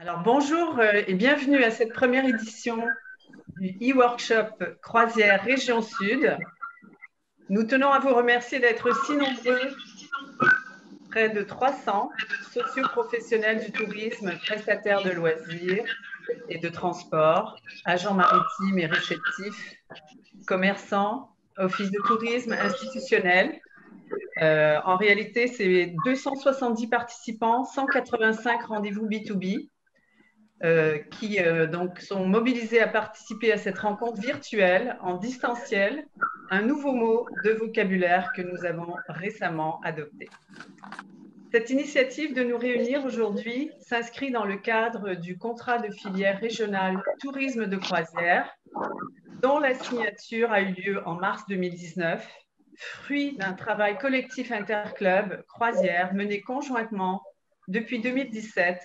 Alors bonjour et bienvenue à cette première édition du e-workshop Croisière Région Sud. Nous tenons à vous remercier d'être si nombreux, près de 300 socioprofessionnels du tourisme, prestataires de loisirs et de transport, agents maritimes et réceptifs, commerçants, offices de tourisme institutionnels. En réalité, c'est 270 participants, 185 rendez-vous B2B. Qui donc sont mobilisés à participer à cette rencontre virtuelle en distanciel, un nouveau mot de vocabulaire que nous avons récemment adopté. Cette initiative de nous réunir aujourd'hui s'inscrit dans le cadre du contrat de filière régionale tourisme de croisière, dont la signature a eu lieu en mars 2019, fruit d'un travail collectif interclub croisière mené conjointement depuis 2017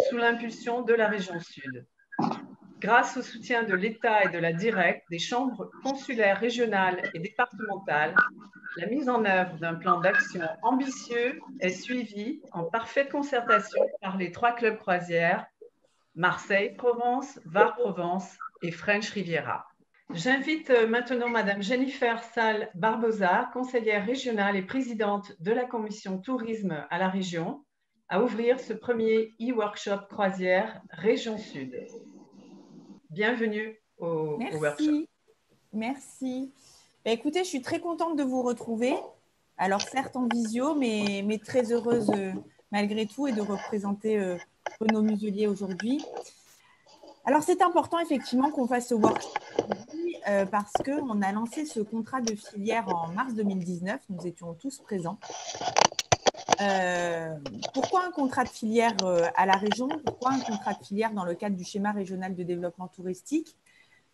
sous l'impulsion de la région Sud. Grâce au soutien de l'État et de la DIRECT, des chambres consulaires régionales et départementales, la mise en œuvre d'un plan d'action ambitieux est suivie en parfaite concertation par les 3 clubs croisières, Marseille-Provence, Var-Provence et French Riviera. J'invite maintenant Madame Jennifer Salle-Barbosa, conseillère régionale et présidente de la commission tourisme à la région, à ouvrir ce premier e-workshop croisière Région Sud. Bienvenue au workshop. Merci. Écousez, je suis très contente de vous retrouver. Alors, certes en visio, mais très heureuse malgré tout et de représenter Renaud Muselier aujourd'hui. Alors, c'est important effectivement qu'on fasse ce workshop parce qu'on a lancé ce contrat de filière en mars 2019. Nous étions tous présents. Pourquoi un contrat de filière à la région? Pourquoi un contrat de filière dans le cadre du schéma régional de développement touristique?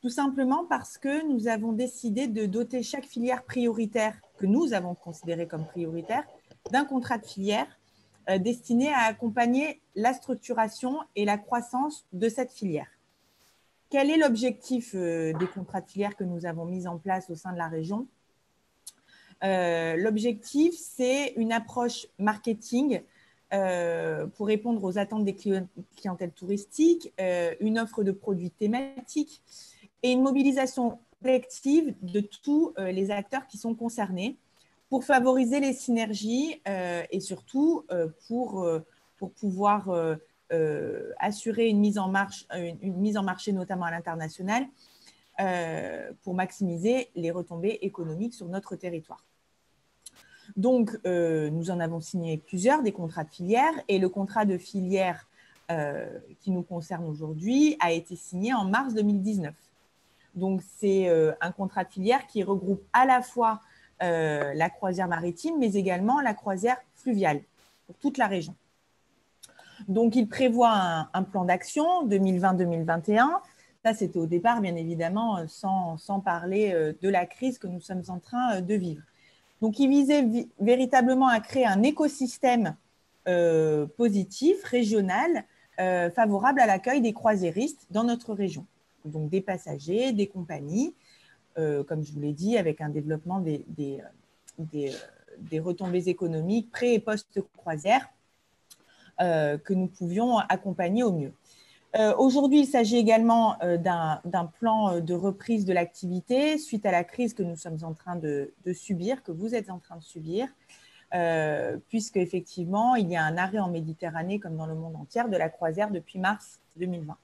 Tout simplement parce que nous avons décidé de doter chaque filière prioritaire, que nous avons considérée comme prioritaire, d'un contrat de filière destiné à accompagner la structuration et la croissance de cette filière. Quel est l'objectif des contrats de filière que nous avons mis en place au sein de la région? L'objectif, c'est une approche marketing pour répondre aux attentes des clientèles touristiques, une offre de produits thématiques et une mobilisation collective de tous les acteurs qui sont concernés pour favoriser les synergies et surtout pour pouvoir assurer une mise en marché notamment à l'international pour maximiser les retombées économiques sur notre territoire. Donc, nous en avons signé plusieurs des contrats de filière et le contrat de filière qui nous concerne aujourd'hui a été signé en mars 2019. Donc, c'est un contrat de filière qui regroupe à la fois la croisière maritime, mais également la croisière fluviale pour toute la région. Donc, il prévoit un plan d'action 2020-2021. Ça, c'était au départ, bien évidemment, sans parler de la crise que nous sommes en train de vivre. Donc, il visait véritablement à créer un écosystème positif, régional, favorable à l'accueil des croisiéristes dans notre région. Donc, des passagers, des compagnies, comme je vous l'ai dit, avec un développement des retombées économiques pré- et post-croisière que nous pouvions accompagner au mieux. Aujourd'hui, il s'agit également d'un plan de reprise de l'activité suite à la crise que nous sommes en train de subir, que vous êtes en train de subir, puisque effectivement, il y a un arrêt en Méditerranée, comme dans le monde entier, de la croisière depuis mars 2020.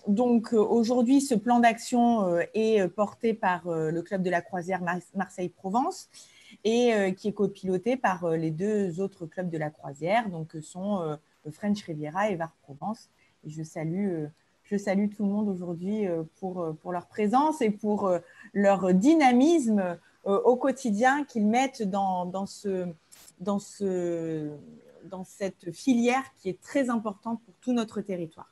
Donc, aujourd'hui, ce plan d'action est porté par le club de la croisière Marseille-Provence et qui est copiloté par les 2 autres clubs de la croisière, donc sont French Riviera et Var-Provence. Et je salue tout le monde aujourd'hui pour leur présence et pour leur dynamisme au quotidien qu'ils mettent dans cette filière qui est très importante pour tout notre territoire.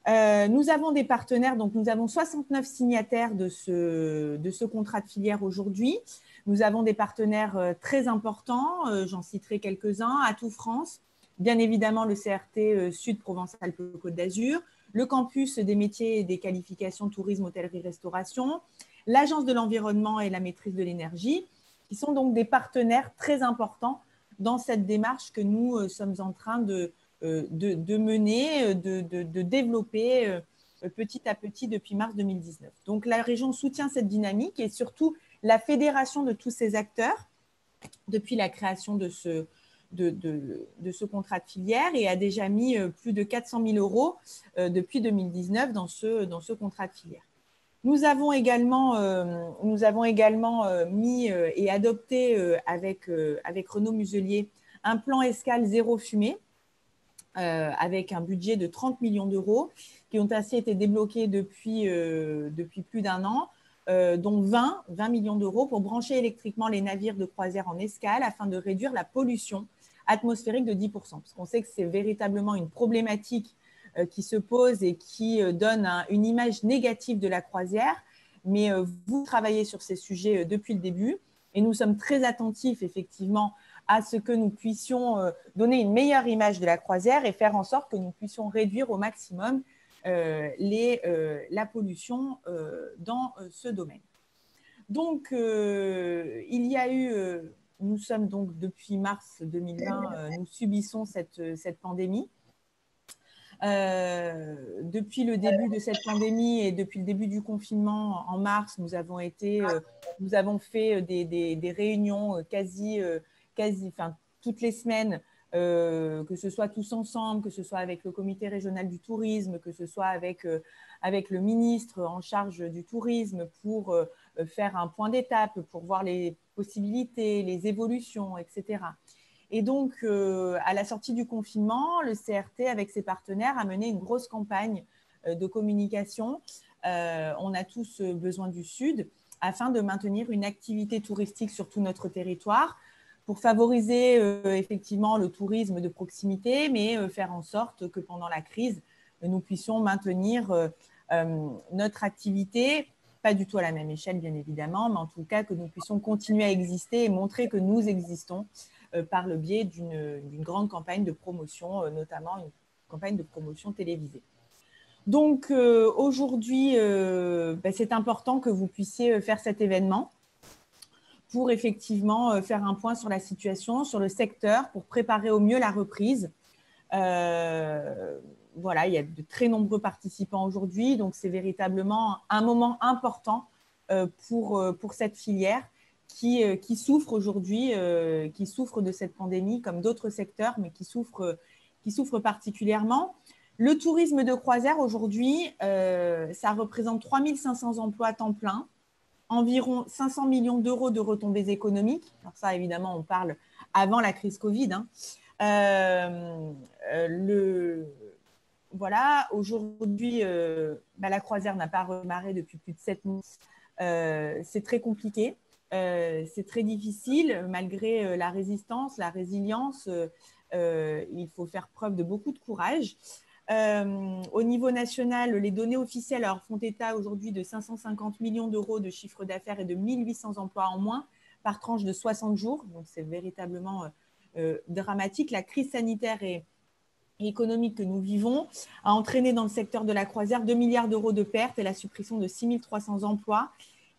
Nous avons des partenaires, donc nous avons 69 signataires de ce contrat de filière aujourd'hui. Nous avons des partenaires très importants, j'en citerai quelques-uns, Atout France, bien évidemment le CRT Sud Provence-Alpes-Côte d'Azur, le campus des métiers et des qualifications tourisme, hôtellerie, restauration, l'Agence de l'environnement et la maîtrise de l'énergie, qui sont donc des partenaires très importants dans cette démarche que nous sommes en train de de mener, de développer petit à petit depuis mars 2019. Donc, la région soutient cette dynamique et surtout la fédération de tous ces acteurs depuis la création de ce contrat de filière et a déjà mis plus de 400 000 euros depuis 2019 dans ce contrat de filière. Nous avons également mis et adopté avec Renaud Muselier un plan escale zéro fumée avec un budget de 30 millions d'euros qui ont ainsi été débloqués depuis plus d'un an, dont 20 millions d'euros pour brancher électriquement les navires de croisière en escale afin de réduire la pollution atmosphérique de 10%. Parce qu'on sait que c'est véritablement une problématique qui se pose et qui donne une image négative de la croisière. Mais vous travaillez sur ces sujets depuis le début et nous sommes très attentifs effectivement à ce que nous puissions donner une meilleure image de la croisière et faire en sorte que nous puissions réduire au maximum la pollution dans ce domaine. Donc, il y a eu, nous sommes donc depuis mars 2020, nous subissons cette pandémie. Depuis le début de cette pandémie et depuis le début du confinement en mars, nous avons fait des réunions quasi toutes les semaines, que ce soit tous ensemble, que ce soit avec le comité régional du tourisme, que ce soit avec le ministre en charge du tourisme pour faire un point d'étape, pour voir les possibilités, les évolutions, etc. Et donc, à la sortie du confinement, le CRT, avec ses partenaires, a mené une grosse campagne de communication. On a tous besoin du Sud afin de maintenir une activité touristique sur tout notre territoire pour favoriser effectivement le tourisme de proximité, mais faire en sorte que pendant la crise, nous puissions maintenir notre activité, pas du tout à la même échelle, bien évidemment, mais en tout cas que nous puissions continuer à exister et montrer que nous existons par le biais d'une grande campagne de promotion, notamment une campagne de promotion télévisée. Donc, aujourd'hui, c'est important que vous puissiez faire cet événement pour effectivement faire un point sur la situation, sur le secteur, pour préparer au mieux la reprise. Voilà, il y a de très nombreux participants aujourd'hui, donc c'est véritablement un moment important pour cette filière qui souffre aujourd'hui, qui souffre de cette pandémie comme d'autres secteurs, mais qui souffre particulièrement. Le tourisme de croisière aujourd'hui, ça représente 3 500 emplois à temps plein, environ 500 millions d'euros de retombées économiques. Alors ça, évidemment, on parle avant la crise Covid. Voilà, aujourd'hui, la croisière n'a pas redémarré depuis plus de 7 mois. C'est très compliqué. C'est très difficile, malgré la résistance, la résilience, il faut faire preuve de beaucoup de courage. Au niveau national, les données officielles font état aujourd'hui de 550 millions d'euros de chiffre d'affaires et de 1800 emplois en moins par tranche de 60 jours. Donc, c'est véritablement dramatique. La crise sanitaire et économique que nous vivons a entraîné dans le secteur de la croisière 2 milliards d'euros de pertes et la suppression de 6 300 emplois.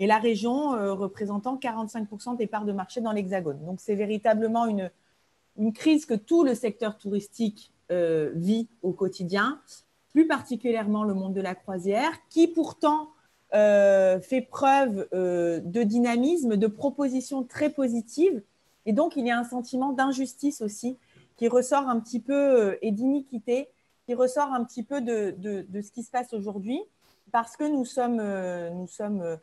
Et la région représentant 45% des parts de marché dans l'Hexagone. Donc, c'est véritablement une crise que tout le secteur touristique vit au quotidien, plus particulièrement le monde de la croisière, qui pourtant fait preuve de dynamisme, de propositions très positives. Et donc, il y a un sentiment d'injustice aussi qui ressort un petit peu, et d'iniquité, qui ressort un petit peu de ce qui se passe aujourd'hui, parce que nous sommes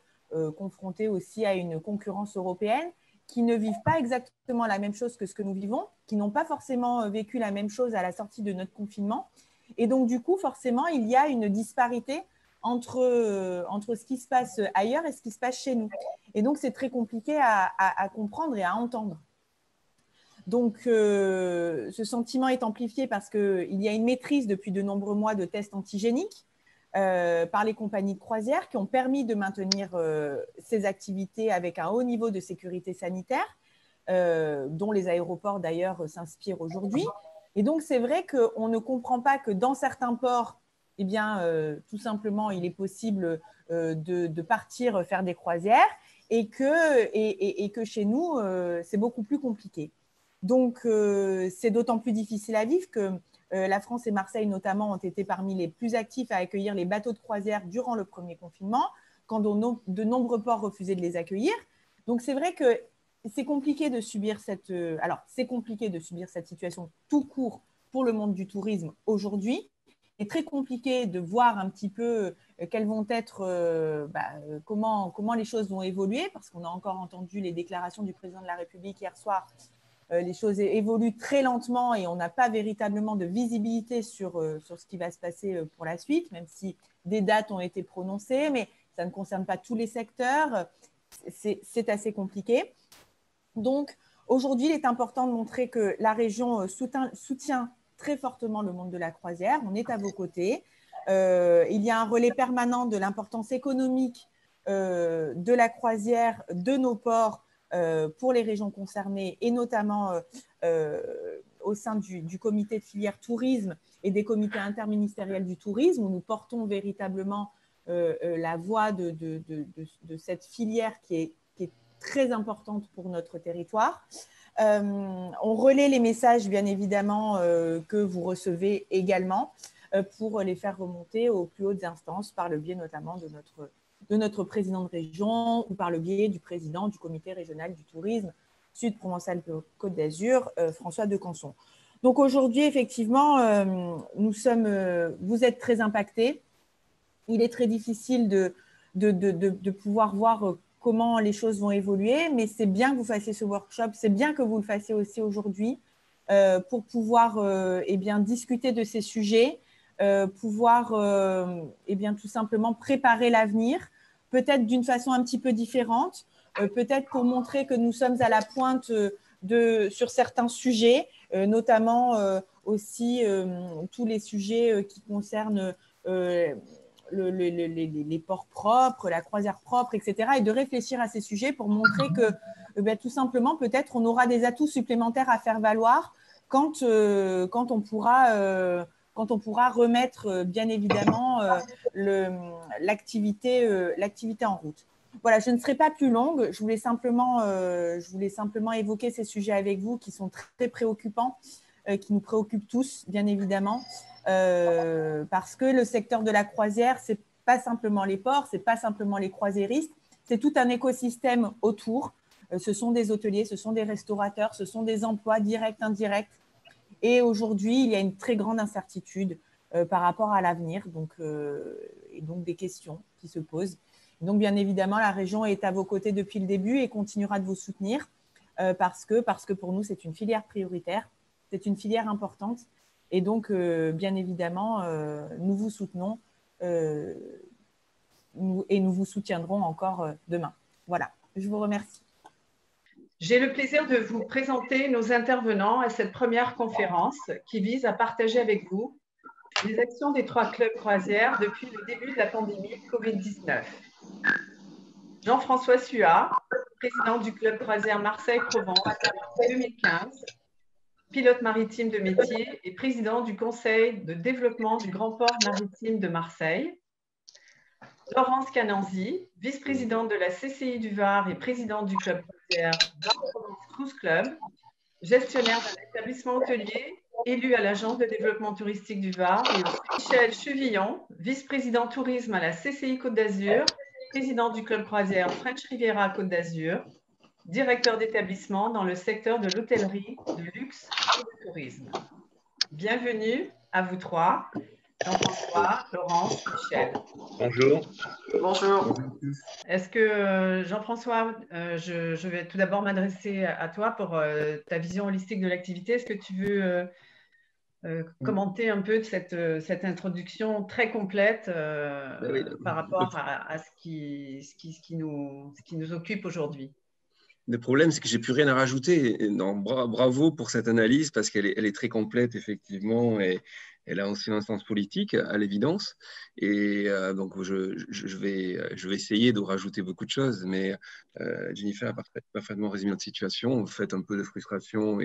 confrontés aussi à une concurrence européenne qui ne vivent pas exactement la même chose que ce que nous vivons, qui n'ont pas forcément vécu la même chose à la sortie de notre confinement. Et donc, du coup, forcément, il y a une disparité entre ce qui se passe ailleurs et ce qui se passe chez nous. Et donc, c'est très compliqué à comprendre et à entendre. Donc, ce sentiment est amplifié parce qu'il y a une maîtrise depuis de nombreux mois de tests antigéniques par les compagnies de croisière qui ont permis de maintenir ces activités avec un haut niveau de sécurité sanitaire, dont les aéroports d'ailleurs s'inspirent aujourd'hui. Et donc, c'est vrai qu'on ne comprend pas que dans certains ports, eh bien, tout simplement, il est possible de partir faire des croisières et que chez nous, c'est beaucoup plus compliqué. Donc, c'est d'autant plus difficile à vivre que La France et Marseille, notamment, ont été parmi les plus actifs à accueillir les bateaux de croisière durant le premier confinement, quand de nombreux ports refusaient de les accueillir. Donc, c'est vrai que c'est compliqué de subir c'est compliqué de subir cette situation tout court pour le monde du tourisme aujourd'hui. C'est très compliqué de voir un petit peu quelles vont être, comment les choses vont évoluer, parce qu'on a encore entendu les déclarations du président de la République hier soir. Les choses évoluent très lentement et on n'a pas véritablement de visibilité sur ce qui va se passer pour la suite, même si des dates ont été prononcées, mais ça ne concerne pas tous les secteurs. C'est assez compliqué. Donc, aujourd'hui, il est important de montrer que la région soutient très fortement le monde de la croisière. On est à vos côtés. Il y a un relais permanent de l'importance économique de la croisière, de nos ports pour les régions concernées et notamment au sein du comité de filière tourisme et des comités interministériels du tourisme où nous portons véritablement la voix de cette filière qui est très importante pour notre territoire. On relaie les messages, bien évidemment, que vous recevez également pour les faire remonter aux plus hautes instances par le biais notamment de notre président de région ou par le biais du président du comité régional du tourisme Sud Provence-Alpes-Côte d'Azur, François Decanson. Donc aujourd'hui, effectivement, vous êtes très impactés. Il est très difficile de pouvoir voir comment les choses vont évoluer, mais c'est bien que vous fassiez ce workshop, c'est bien que vous le fassiez aussi aujourd'hui pour pouvoir discuter de ces sujets, pouvoir tout simplement préparer l'avenir, peut-être d'une façon un petit peu différente, peut-être pour montrer que nous sommes à la pointe sur certains sujets, notamment aussi tous les sujets qui concernent les ports propres, la croisière propre, etc. Et de réfléchir à ces sujets pour montrer que tout simplement, peut-être, on aura des atouts supplémentaires à faire valoir quand on pourra remettre, bien évidemment, l'activité en route. Voilà, je ne serai pas plus longue. Je voulais simplement évoquer ces sujets avec vous qui sont très préoccupants, qui nous préoccupent tous, bien évidemment. Parce que le secteur de la croisière, ce n'est pas simplement les ports, ce n'est pas simplement les croisiéristes, c'est tout un écosystème autour. Ce sont des hôteliers, ce sont des restaurateurs, ce sont des emplois directs, indirects. Et aujourd'hui, il y a une très grande incertitude par rapport à l'avenir, et donc des questions qui se posent. Donc, bien évidemment, la région est à vos côtés depuis le début et continuera de vous soutenir parce que pour nous, c'est une filière prioritaire, c'est une filière importante. Et donc, bien évidemment, nous vous soutenons et nous vous soutiendrons encore demain. Voilà, je vous remercie. J'ai le plaisir de vous présenter nos intervenants à cette première conférence qui vise à partager avec vous les actions des 3 clubs croisières depuis le début de la pandémie Covid-19. Jean-François Suat, président du club croisière Marseille-Provence depuis 2015, pilote maritime de métier et président du conseil de développement du Grand Port maritime de Marseille. Laurence Cananzi, vice-présidente de la CCI du Var et présidente du club croisière Var-Provence Cruise Club, gestionnaire d'un établissement hôtelier, élu à l'Agence de développement touristique du Var. Et Michel Chevillon, vice-président tourisme à la CCI Côte d'Azur, président du club croisière French Riviera Côte d'Azur, directeur d'établissement dans le secteur de l'hôtellerie, de luxe et du tourisme. Bienvenue à vous 3, Jean-François, Laurence, Michel. Bonjour. Bonjour. Est-ce que, Jean-François, je vais tout d'abord m'adresser à toi pour ta vision holistique de l'activité. Est-ce que tu veux commenter un peu de cette introduction très complète par rapport à ce qui nous occupe aujourd'hui? Le problème, c'est que j'ai plus rien à rajouter. Non, bravo pour cette analyse parce qu'elle est très complète, effectivement, et elle a aussi un sens politique, à l'évidence. Et donc, je vais essayer de rajouter beaucoup de choses, mais Jennifer a parfaitement résumé notre situation. Vous faites un peu de frustration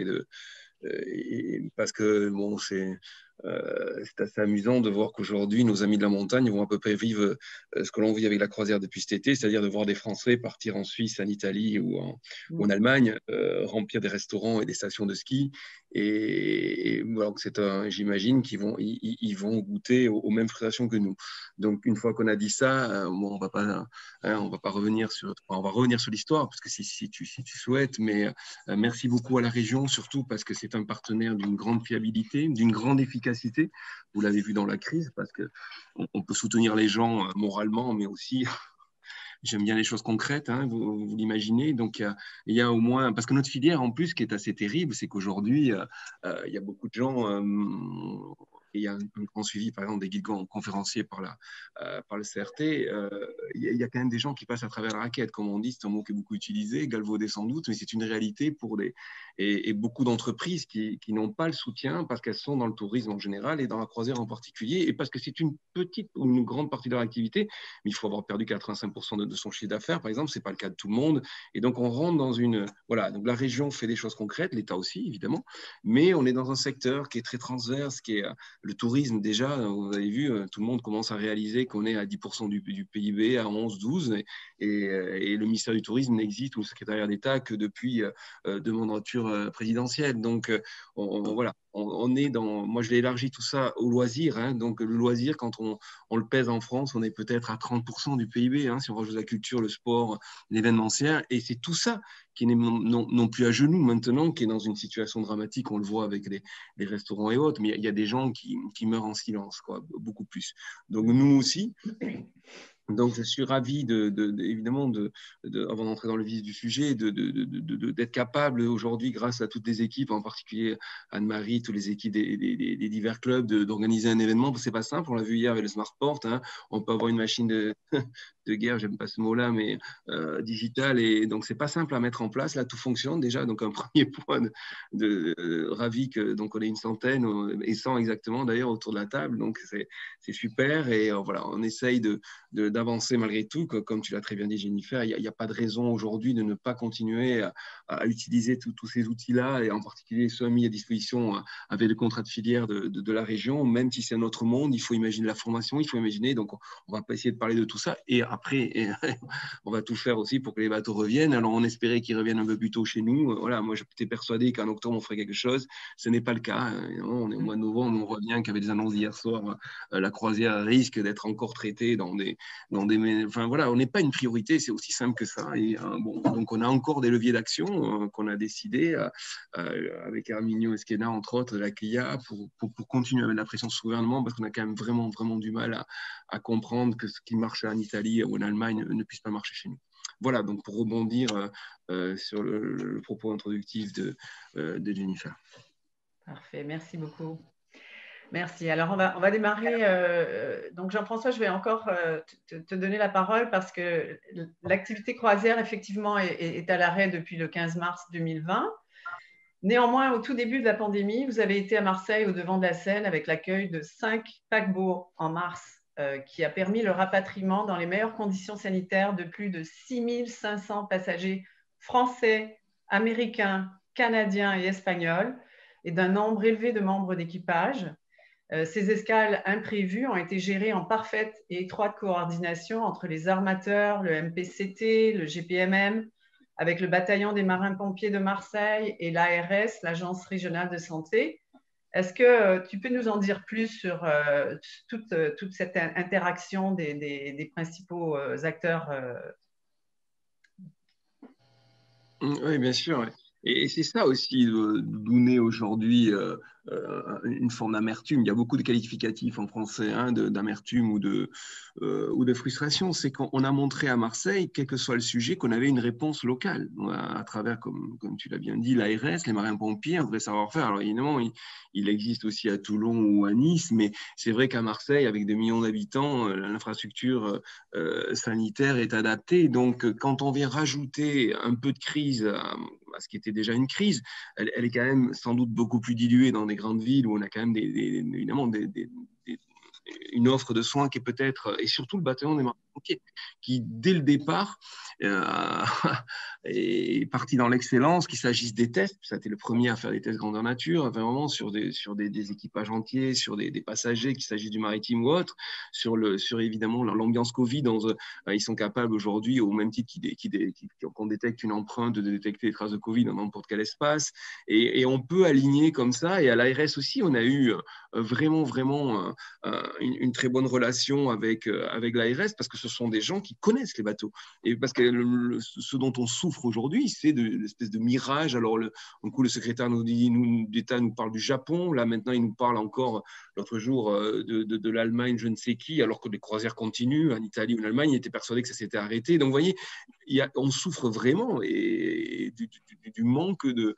parce que bon, c'est assez amusant de voir qu'aujourd'hui, nos amis de la montagne vont à peu près vivre ce que l'on vit avec la croisière depuis cet été, c'est-à-dire de voir des Français partir en Suisse, en Italie ou en Allemagne, remplir des restaurants et des stations de ski. Et voilà, j'imagine qu'ils vont, ils vont goûter aux mêmes frustrations que nous. Donc, une fois qu'on a dit ça, bon, on va pas revenir on va revenir sur l'histoire, parce que si tu souhaites, mais merci beaucoup à la région, surtout parce que c'est un partenaire d'une grande fiabilité, d'une grande efficacité. Vous l'avez vu dans la crise, parce qu'on peut soutenir les gens moralement, mais aussi, j'aime bien les choses concrètes, hein, vous l'imaginez. Donc, il y a au moins, parce que notre filière, en plus, qui est assez terrible, c'est qu'aujourd'hui, il y a beaucoup de gens. Il y a un grand suivi, par exemple, des guides conférenciers par le CRT. Il y a quand même des gens qui passent à travers la raquette, comme on dit, c'est un mot qui est beaucoup utilisé, galvaudé sans doute, mais c'est une réalité pour et beaucoup d'entreprises qui n'ont pas le soutien parce qu'elles sont dans le tourisme en général et dans la croisière en particulier, et parce que c'est une petite ou une grande partie de leur activité, mais il faut avoir perdu 85% de son chiffre d'affaires, par exemple, ce n'est pas le cas de tout le monde. Et donc, on rentre dans une... Voilà, donc la région fait des choses concrètes, l'État aussi, évidemment, mais on est dans un secteur qui est très transverse, qui est le tourisme, déjà, vous avez vu, tout le monde commence à réaliser qu'on est à 10% du PIB, à 11, 12, et le ministère du Tourisme n'existe, ou le secrétariat d'État, que depuis deux mandatures présidentielles. Donc, voilà, on est dans... Moi, je l'ai élargi tout ça au loisir. Hein, donc, le loisir, quand on le pèse en France, on est peut-être à 30% du PIB, hein, si on rajoute la culture, le sport, l'événementiel. Et c'est tout ça qui n'est non plus à genoux maintenant, qui est dans une situation dramatique. On le voit avec les restaurants et autres, mais il y a des gens qui meurent en silence, quoi, beaucoup plus. Donc nous aussi. Donc, je suis ravi, évidemment, avant d'entrer dans le vif du sujet, d'être capable aujourd'hui, grâce à toutes les équipes, en particulier Anne-Marie, toutes les équipes des divers clubs, d'organiser un événement. C'est pas simple, on l'a vu hier avec le Smartport. Hein. On peut avoir une machine de guerre, j'aime pas ce mot-là, mais digitale. Et donc, c'est pas simple à mettre en place. Là, tout fonctionne déjà. Donc, un premier point ravi que donc on ait une centaine et 100 exactement d'ailleurs autour de la table. Donc, c'est super. Et voilà, on essaye d'avancer malgré tout, comme tu l'as très bien dit, Jennifer. Il n'y a pas de raison aujourd'hui de ne pas continuer à utiliser tous ces outils-là, et en particulier ceux mis à disposition avec le contrat de filière de la région. Même si c'est un autre monde, il faut imaginer la formation, il faut imaginer. Donc, on va pas essayer de parler de tout ça. Et après, on va tout faire aussi pour que les bateaux reviennent. Alors, on espérait qu'ils reviennent un peu plus tôt chez nous. Voilà, moi, j'étais persuadé qu'en octobre, on ferait quelque chose. Ce n'est pas le cas. On est au mois de novembre, on voit bien qu'avec des annonces d'hier soir, la croisière risque d'être encore traitée enfin voilà, on n'est pas une priorité, c'est aussi simple que ça. Et bon, donc on a encore des leviers d'action qu'on a décidé avec Herminio Esquena, entre autres, de la CLIA, pour continuer avec la pression sur ce gouvernement, parce qu'on a quand même vraiment, vraiment du mal à comprendre que ce qui marche en Italie ou en Allemagne ne puisse pas marcher chez nous. Voilà, donc pour rebondir sur le propos introductif de Jennifer. Parfait, merci beaucoup. Merci. Alors, on va démarrer. Donc, Jean-François, je vais encore te donner la parole parce que l'activité croisière, effectivement, est à l'arrêt depuis le 15 mars 2020. Néanmoins, au tout début de la pandémie, vous avez été à Marseille, au devant de la scène, avec l'accueil de 5 paquebots en mars, qui a permis le rapatriement dans les meilleures conditions sanitaires de plus de 6500 passagers français, américains, canadiens et espagnols, et d'un nombre élevé de membres d'équipage. Ces escales imprévues ont été gérées en parfaite et étroite coordination entre les armateurs, le MPCT, le GPMM, avec le bataillon des marins-pompiers de Marseille et l'ARS, l'Agence régionale de santé. Est-ce que tu peux nous en dire plus sur toute cette interaction des principaux acteurs? Oui, bien sûr. Et c'est ça aussi d'où naît aujourd'hui une forme d'amertume. Il y a beaucoup de qualificatifs en français d'amertume ou de frustration. C'est qu'on a montré à Marseille, quel que soit le sujet, qu'on avait une réponse locale à travers, comme tu l'as bien dit, l'ARS, les marins-pompiers, un vrai savoir-faire. Alors évidemment, il existe aussi à Toulon ou à Nice, mais c'est vrai qu'à Marseille, avec 2 millions d'habitants, l'infrastructure sanitaire est adaptée. Donc, quand on vient rajouter un peu de crise à ce qui était déjà une crise, elle est quand même sans doute beaucoup plus diluée dans des grandes villes où on a quand même évidemment une offre de soins qui est peut-être, et surtout le bataillon des qui dès le départ est parti dans l'excellence, qu'il s'agisse des tests, ça a été le premier à faire des tests grandeur nature, enfin, vraiment sur des équipages entiers, sur des passagers, qu'il s'agisse du maritime ou autre, sur évidemment l'ambiance Covid. Ils sont capables aujourd'hui, au même titre qu'on détecte une empreinte, de détecter des traces de Covid dans n'importe quel espace. Et on peut aligner comme ça. Et à l'ARS aussi, on a eu vraiment une très bonne relation avec l'ARS, parce que ce sont des gens qui connaissent les bateaux. Et parce que ce dont on souffre aujourd'hui, c'est l'espèce de mirage. Alors, le secrétaire d'État nous parle du Japon. Là, maintenant, il nous parle encore, l'autre jour, de l'Allemagne, je ne sais qui, alors que les croisières continuent. En Italie ou en Allemagne, il était persuadé que ça s'était arrêté. Donc, vous voyez, on souffre vraiment du manque de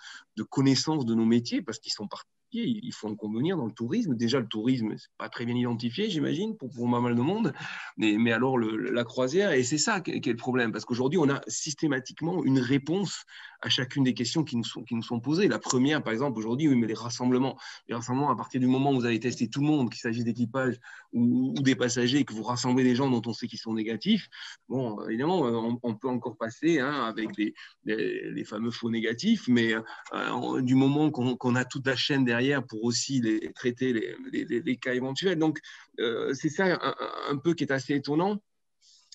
connaissance de nos métiers, parce qu'ils sont partis. Il faut en convenir dans le tourisme. Déjà, le tourisme, c'est pas très bien identifié, j'imagine, pour pas mal de monde. Mais alors, la croisière, et c'est ça qui est le problème, parce qu'aujourd'hui, on a systématiquement une réponse à chacune des questions qui nous sont posées. La première, par exemple, aujourd'hui, oui, mais les rassemblements, à partir du moment où vous avez testé tout le monde, qu'il s'agisse d'équipage ou des passagers, que vous rassemblez des gens dont on sait qu'ils sont négatifs, bon, évidemment, on peut encore passer avec les fameux faux négatifs, mais du moment qu'on a toute la chaîne derrière pour aussi traiter les cas éventuels. Donc, c'est ça un peu qui est assez étonnant.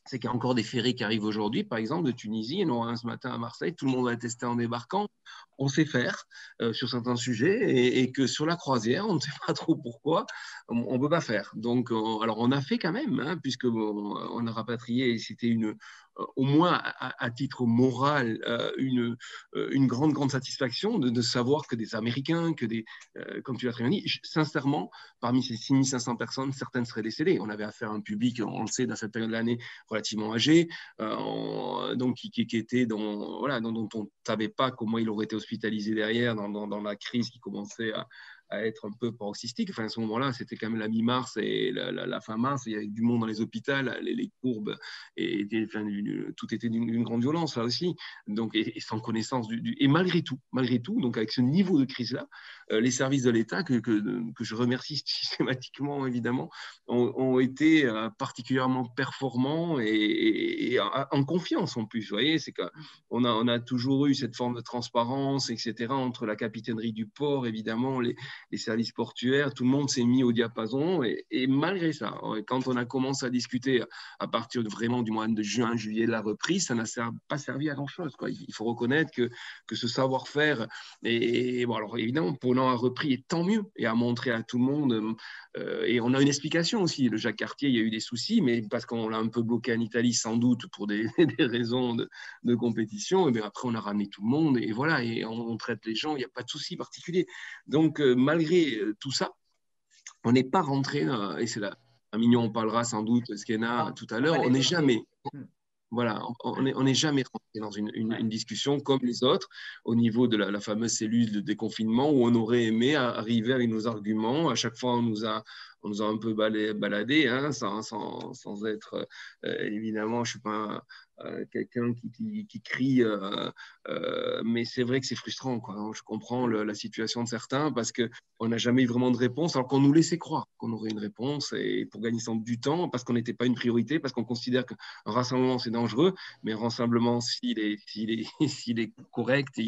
C'est qu'il y a encore des ferries qui arrivent aujourd'hui, par exemple, de Tunisie. Il y en aura un ce matin à Marseille. Tout le monde va tester en débarquant. On sait faire sur certains sujets, et que sur la croisière, on ne sait pas trop pourquoi, on ne peut pas faire. Donc, alors on a fait quand même, puisque on a rapatrié, et c'était au moins à titre moral, une grande satisfaction de savoir que des Américains, comme tu l'as très bien dit, sincèrement, parmi ces 6500 personnes, certaines seraient décédées. On avait affaire à un public, on le sait, dans cette période de l'année, relativement âgé, donc qui était dont on ne savait pas comment il aurait été hospitalisé derrière dans la crise qui commençait à être un peu paroxystique. Enfin, à ce moment-là, c'était quand même la mi-mars et la fin mars, il y avait du monde dans les hôpitaux, les courbes, tout était d'une grande violence là aussi. Donc, et sans connaissance et malgré tout, donc avec ce niveau de crise-là, les services de l'État, que je remercie systématiquement, évidemment, ont été particulièrement performants et en confiance en plus. Vous voyez, c'est qu'on a toujours eu cette forme de transparence, etc., entre la capitainerie du port, évidemment, les services portuaires, tout le monde s'est mis au diapason. Et malgré ça, quand on a commencé à discuter à partir vraiment du mois de juin, juillet de la reprise, ça n'a pas servi à grand-chose. Il faut reconnaître que ce savoir-faire, et bon, alors évidemment, Ponant a repris, et tant mieux, et a montré à tout le monde. Et on a une explication aussi. Le Jacques Cartier, il y a eu des soucis, mais parce qu'on l'a un peu bloqué en Italie, sans doute pour des raisons de compétition. Et bien après, on a ramené tout le monde, et voilà, et on traite les gens, il n'y a pas de souci particulier. Donc, malgré tout ça, on n'est pas rentré, et c'est là, Mignon, on parlera sans doute, Skena tout à l'heure, on n'est jamais. Voilà, on n'est jamais rentré dans une discussion comme les autres au niveau de la fameuse cellule de déconfinement, où on aurait aimé arriver avec nos arguments. À chaque fois, on nous a un peu baladé, sans être évidemment, je ne suis pas quelqu'un qui crie, mais c'est vrai que c'est frustrant, quoi. Je comprends la situation de certains, parce qu'on n'a jamais eu vraiment de réponse, alors qu'on nous laissait croire qu'on aurait une réponse, et pour gagner du temps, parce qu'on n'était pas une priorité, parce qu'on considère qu'un rassemblement c'est dangereux, mais un rassemblement, s'il est correct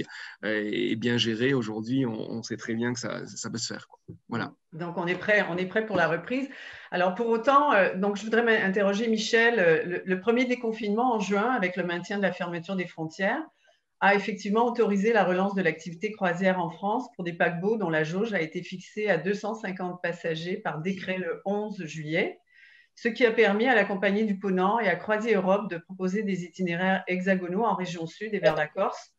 et bien géré, aujourd'hui, on sait très bien que ça peut se faire, quoi. Voilà. Donc, on est prêt pour la reprise. Alors, pour autant, donc, je voudrais m'interroger, Michel, le premier déconfinement en juin, avec le maintien de la fermeture des frontières, a effectivement autorisé la relance de l'activité croisière en France pour des paquebots dont la jauge a été fixée à 250 passagers par décret le 11 juillet, ce qui a permis à la compagnie du Ponant et à Croisiers Europe de proposer des itinéraires hexagonaux en région sud et vers la Corse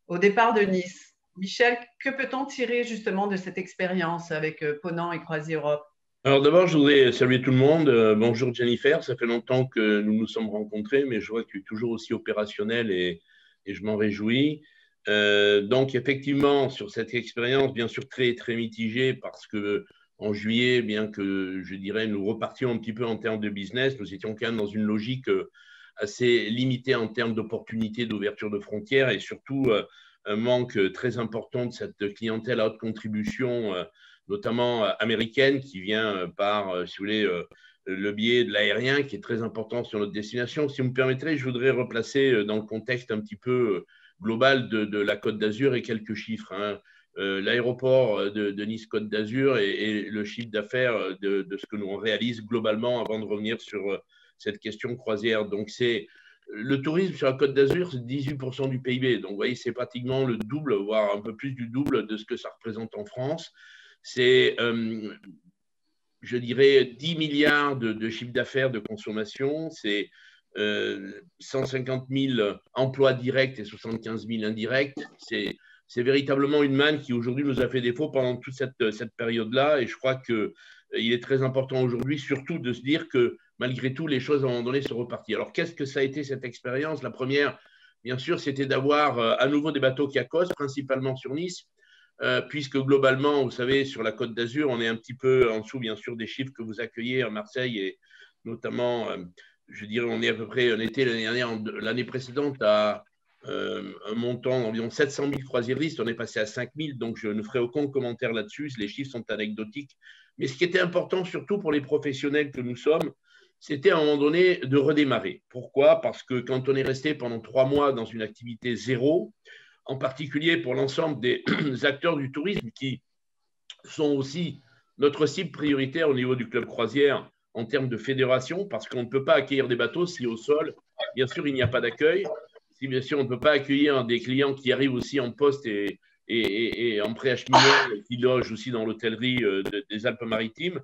au départ de Nice. Michel, que peut-on tirer justement de cette expérience avec Ponant et Croisiers Europe? Alors d'abord, je voudrais saluer tout le monde. Bonjour Jennifer, ça fait longtemps que nous nous sommes rencontrés, mais je vois que tu es toujours aussi opérationnel et je m'en réjouis. Donc effectivement, sur cette expérience, bien sûr très, très mitigée, parce que en juillet, bien que je dirais nous repartions un petit peu en termes de business, nous étions quand même dans une logique assez limitée en termes d'opportunités d'ouverture de frontières, et surtout un manque très important de cette clientèle à haute contribution, notamment américaine, qui vient par, si vous voulez, le biais de l'aérien qui est très important sur notre destination. Si vous me permettrez, je voudrais replacer dans le contexte un petit peu global de la Côte d'Azur et quelques chiffres. Hein. L'aéroport de Nice-Côte d'Azur et le chiffre d'affaires de ce que nous réalise globalement avant de revenir sur cette question croisière. Donc, le tourisme sur la Côte d'Azur, c'est 18% du PIB. Donc, vous voyez, c'est pratiquement le double, voire un peu plus du double de ce que ça représente en France. C'est, je dirais, 10 milliards de chiffre d'affaires de consommation. C'est 150 000 emplois directs et 75 000 indirects. C'est véritablement une manne qui aujourd'hui nous a fait défaut pendant toute cette période-là. Et je crois qu'il est très important aujourd'hui, surtout de se dire que malgré tout, les choses à un moment donné sont reparties. Alors, qu'est-ce que ça a été cette expérience? La première, bien sûr, c'était d'avoir à nouveau des bateaux qui accostent, principalement sur Nice, puisque globalement, vous savez, sur la Côte d'Azur, on est un petit peu en dessous, bien sûr, des chiffres que vous accueillez à Marseille et notamment, je dirais, on est à peu près, on était l'année précédente à un montant d'environ 700 000 croisiéristes, on est passé à 5 000, donc je ne ferai aucun commentaire là-dessus, les chiffres sont anecdotiques. Mais ce qui était important, surtout pour les professionnels que nous sommes, c'était à un moment donné de redémarrer. Pourquoi? Parce que quand on est resté pendant 3 mois dans une activité zéro, en particulier pour l'ensemble des acteurs du tourisme qui sont aussi notre cible prioritaire au niveau du club croisière en termes de fédération, parce qu'on ne peut pas accueillir des bateaux si au sol, bien sûr, il n'y a pas d'accueil. Si bien sûr, on ne peut pas accueillir des clients qui arrivent aussi en poste et en préacheminement et qui logent aussi dans l'hôtellerie des Alpes-Maritimes,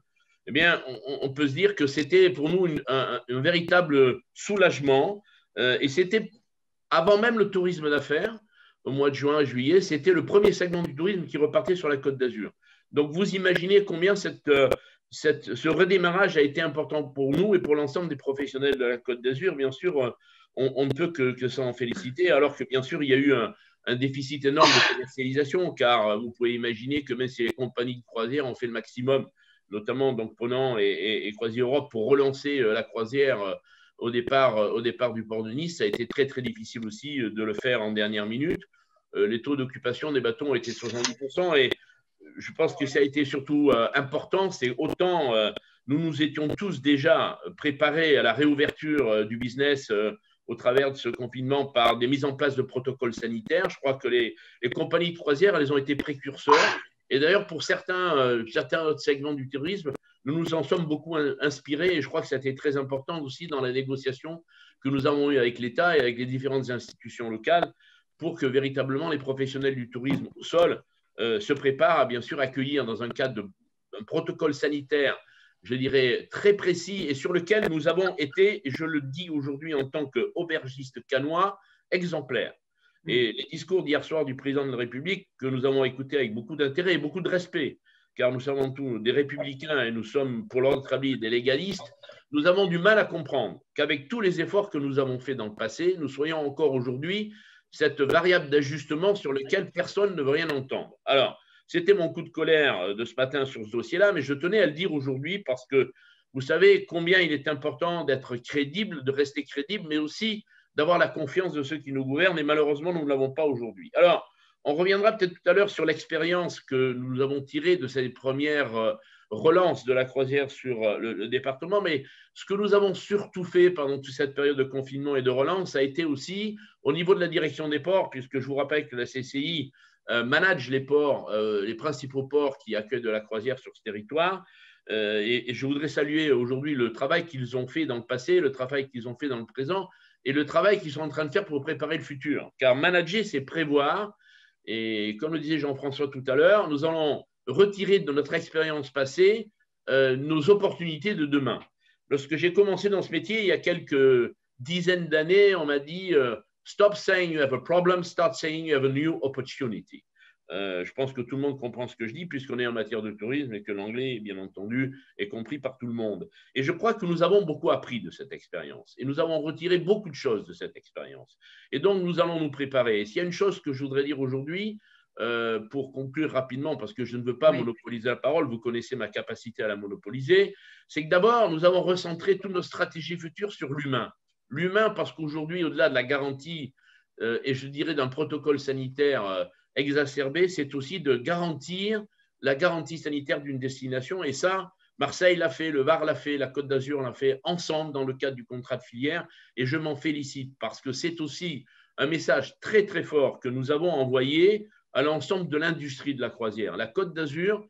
eh bien, on peut se dire que c'était pour nous un véritable soulagement. Et c'était, avant même le tourisme d'affaires, au mois de juin, juillet, c'était le premier segment du tourisme qui repartait sur la Côte d'Azur. Donc, vous imaginez combien ce redémarrage a été important pour nous et pour l'ensemble des professionnels de la Côte d'Azur. Bien sûr, on ne peut que s'en féliciter, alors que bien sûr, il y a eu un déficit énorme de commercialisation, car vous pouvez imaginer que même si les compagnies de croisière ont fait le maximum, notamment donc Ponant et Croisière Europe, pour relancer la croisière au départ du port de Nice, ça a été très, très difficile aussi de le faire en dernière minute. Les taux d'occupation des bateaux ont été 70%, et je pense que ça a été surtout important, c'est autant nous étions tous déjà préparés à la réouverture du business au travers de ce confinement par des mises en place de protocoles sanitaires. Je crois que les compagnies de croisière, elles ont été précurseurs. Et d'ailleurs, pour certains autres segments du tourisme, nous nous en sommes beaucoup inspirés. Et je crois que ça a été très important aussi dans la négociation que nous avons eue avec l'État et avec les différentes institutions locales pour que véritablement les professionnels du tourisme au sol se préparent à bien sûr accueillir dans un cadre d'un protocole sanitaire, je dirais, très précis et sur lequel nous avons été, et je le dis aujourd'hui en tant qu'aubergiste canois, exemplaires. Et les discours d'hier soir du président de la République, que nous avons écoutés avec beaucoup d'intérêt et beaucoup de respect, car nous sommes tous des républicains et nous sommes, pour l'ordre établi, des légalistes, nous avons du mal à comprendre qu'avec tous les efforts que nous avons faits dans le passé, nous soyons encore aujourd'hui cette variable d'ajustement sur laquelle personne ne veut rien entendre. Alors, c'était mon coup de colère de ce matin sur ce dossier-là, mais je tenais à le dire aujourd'hui parce que vous savez combien il est important d'être crédible, de rester crédible, mais aussi d'avoir la confiance de ceux qui nous gouvernent, et malheureusement, nous ne l'avons pas aujourd'hui. Alors, on reviendra peut-être tout à l'heure sur l'expérience que nous avons tirée de ces premières relances de la croisière sur le département, mais ce que nous avons surtout fait pendant toute cette période de confinement et de relance, ça a été aussi au niveau de la direction des ports, puisque je vous rappelle que la CCI manage les ports, les principaux ports qui accueillent de la croisière sur ce territoire. Et je voudrais saluer aujourd'hui le travail qu'ils ont fait dans le passé, le travail qu'ils ont fait dans le présent et le travail qu'ils sont en train de faire pour préparer le futur. Car manager, c'est prévoir. Et comme le disait Jean-François tout à l'heure, nous allons retirer de notre expérience passée nos opportunités de demain. Lorsque j'ai commencé dans ce métier, il y a quelques dizaines d'années, on m'a dit stop saying you have a problem, start saying you have a new opportunity. Je pense que tout le monde comprend ce que je dis puisqu'on est en matière de tourisme et que l'anglais, bien entendu, est compris par tout le monde. Et je crois que nous avons beaucoup appris de cette expérience et nous avons retiré beaucoup de choses de cette expérience. Et donc, nous allons nous préparer. Et s'il y a une chose que je voudrais dire aujourd'hui, pour conclure rapidement, parce que je ne veux pas monopoliser la parole, vous connaissez ma capacité à la monopoliser, c'est que d'abord, nous avons recentré toutes nos stratégies futures sur l'humain. L'humain, parce qu'aujourd'hui, au-delà de la garantie, et je dirais d'un protocole sanitaire exacerbé, c'est aussi de garantir la garantie sanitaire d'une destination. Et ça, Marseille l'a fait, le Var l'a fait, la Côte d'Azur l'a fait ensemble dans le cadre du contrat de filière et je m'en félicite parce que c'est aussi un message très très fort que nous avons envoyé à l'ensemble de l'industrie de la croisière. La Côte d'Azur,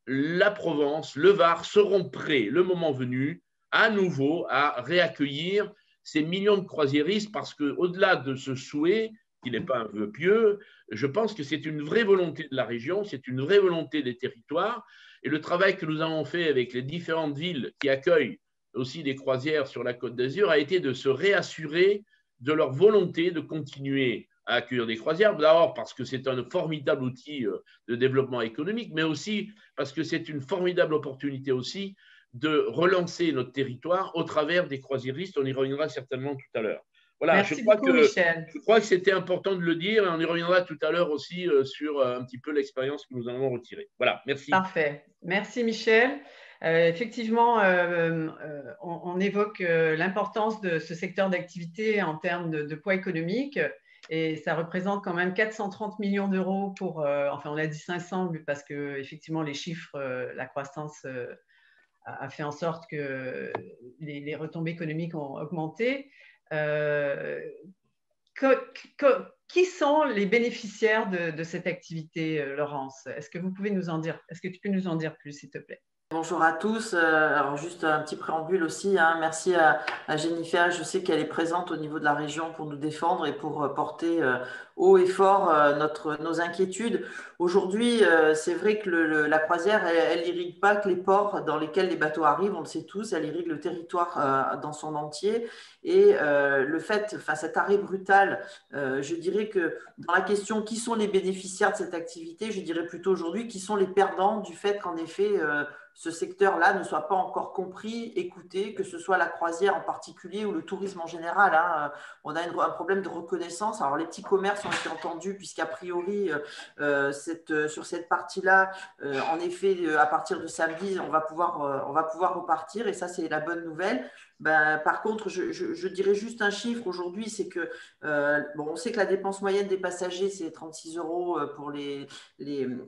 la Provence, le Var seront prêts, le moment venu, à nouveau à réaccueillir ces millions de croisiéristes parce qu'au-delà de ce souhait, qui n'est pas un vœu pieux, je pense que c'est une vraie volonté de la région, c'est une vraie volonté des territoires. Et le travail que nous avons fait avec les différentes villes qui accueillent aussi des croisières sur la Côte d'Azur a été de se réassurer de leur volonté de continuer à accueillir des croisières. D'abord parce que c'est un formidable outil de développement économique, mais aussi parce que c'est une formidable opportunité aussi de relancer notre territoire au travers des croisiéristes. On y reviendra certainement tout à l'heure. Voilà, Merci beaucoup, Michel. Je crois que c'était important de le dire et on y reviendra tout à l'heure aussi sur un petit peu l'expérience que nous en avons retirée. Voilà, merci. Parfait. Merci, Michel. Effectivement, on évoque l'importance de ce secteur d'activité en termes de poids économique et ça représente quand même 430 millions d'euros pour, enfin on a dit 500 parce que effectivement les chiffres, la croissance a fait en sorte que les retombées économiques ont augmenté. Qui sont les bénéficiaires de cette activité, Laurence? Est-ce que tu peux nous en dire plus, s'il te plaît? Bonjour à tous. Alors juste un petit préambule aussi. Merci à Jennifer. Je sais qu'elle est présente au niveau de la région pour nous défendre et pour porter haut et fort nos inquiétudes. Aujourd'hui, c'est vrai que la croisière, elle irrigue pas que les ports dans lesquels les bateaux arrivent, on le sait tous, elle irrigue le territoire dans son entier. Et le fait, cet arrêt brutal, je dirais que dans la question qui sont les bénéficiaires de cette activité, je dirais plutôt aujourd'hui qui sont les perdants du fait qu'en effet, ce secteur-là ne soit pas encore compris, écouté, que ce soit la croisière en particulier ou le tourisme en général. On a un problème de reconnaissance. Alors, les petits commerces ont été entendus puisqu'a priori, sur cette partie-là, en effet, à partir de samedi, on va pouvoir repartir et ça, c'est la bonne nouvelle. Par contre, je dirais juste un chiffre aujourd'hui, c'est que on sait que la dépense moyenne des passagers, c'est 36 euros pour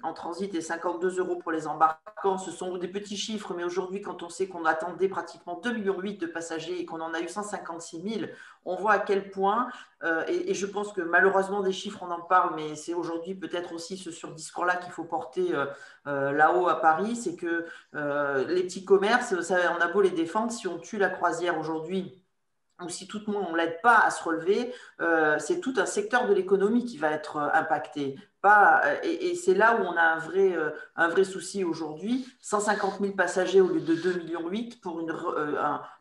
en transit et 52 euros pour les embarquants. Ce sont des petits chiffres, mais aujourd'hui, quand on sait qu'on attendait pratiquement 2,8 millions de passagers et qu'on en a eu 156 000, on voit à quel point, et je pense que malheureusement des chiffres, on en parle, mais c'est aujourd'hui peut-être aussi ce discours-là qu'il faut porter là-haut à Paris, c'est que les petits commerces, on a beau les défendre, si on tue la croisière aujourd'hui, ou si tout le monde ne l'aide pas à se relever, c'est tout un secteur de l'économie qui va être impacté. Et c'est là où on a un vrai souci aujourd'hui. 150 000 passagers au lieu de 2,8 millions pour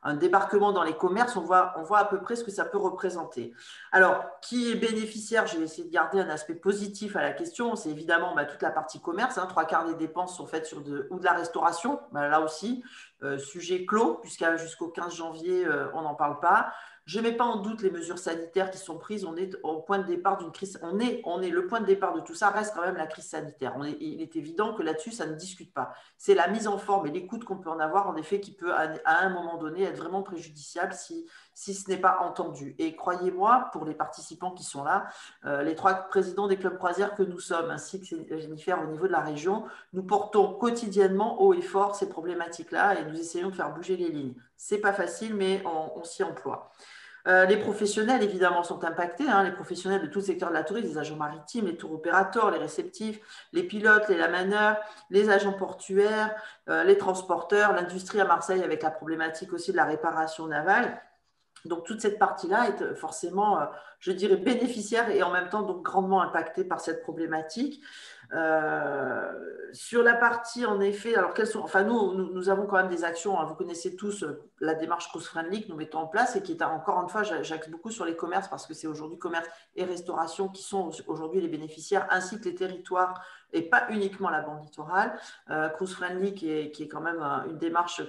un débarquement dans les commerces, on voit à peu près ce que ça peut représenter. Alors, qui est bénéficiaire? Je vais essayer de garder un aspect positif à la question. C'est évidemment toute la partie commerce. 3/4 des dépenses sont faites ou de la restauration. Là aussi, sujet clos, jusqu'au 15 janvier, on n'en parle pas. Je ne mets pas en doute les mesures sanitaires qui sont prises. On est au point de départ d'une crise. Le point de départ de tout ça reste quand même la crise sanitaire. Il est évident que là-dessus, ça ne discute pas. C'est la mise en forme et l'écoute qu'on peut en avoir, en effet, qui peut, à un moment donné, être vraiment préjudiciable si ce n'est pas entendu. Et croyez-moi, pour les participants qui sont là, les 3 présidents des clubs croisières que nous sommes, ainsi que Jennifer au niveau de la région, nous portons quotidiennement haut et fort ces problématiques-là et nous essayons de faire bouger les lignes. Ce n'est pas facile, mais on s'y emploie. Les professionnels, évidemment, sont impactés. Les professionnels de tout le secteur de la tourisme, les agents maritimes, les tour opérateurs, les réceptifs, les pilotes, les lamaneurs, les agents portuaires, les transporteurs, l'industrie à Marseille avec la problématique aussi de la réparation navale. Donc, toute cette partie-là est forcément, je dirais, bénéficiaire et en même temps donc grandement impactée par cette problématique. Sur la partie, en effet, alors nous avons quand même des actions, vous connaissez tous la démarche Cruise Friendly que nous mettons en place et qui est encore une fois, j'axe beaucoup sur les commerces parce que c'est aujourd'hui commerce et restauration qui sont aujourd'hui les bénéficiaires ainsi que les territoires et pas uniquement la bande littorale. Cruise Friendly qui est quand même une démarche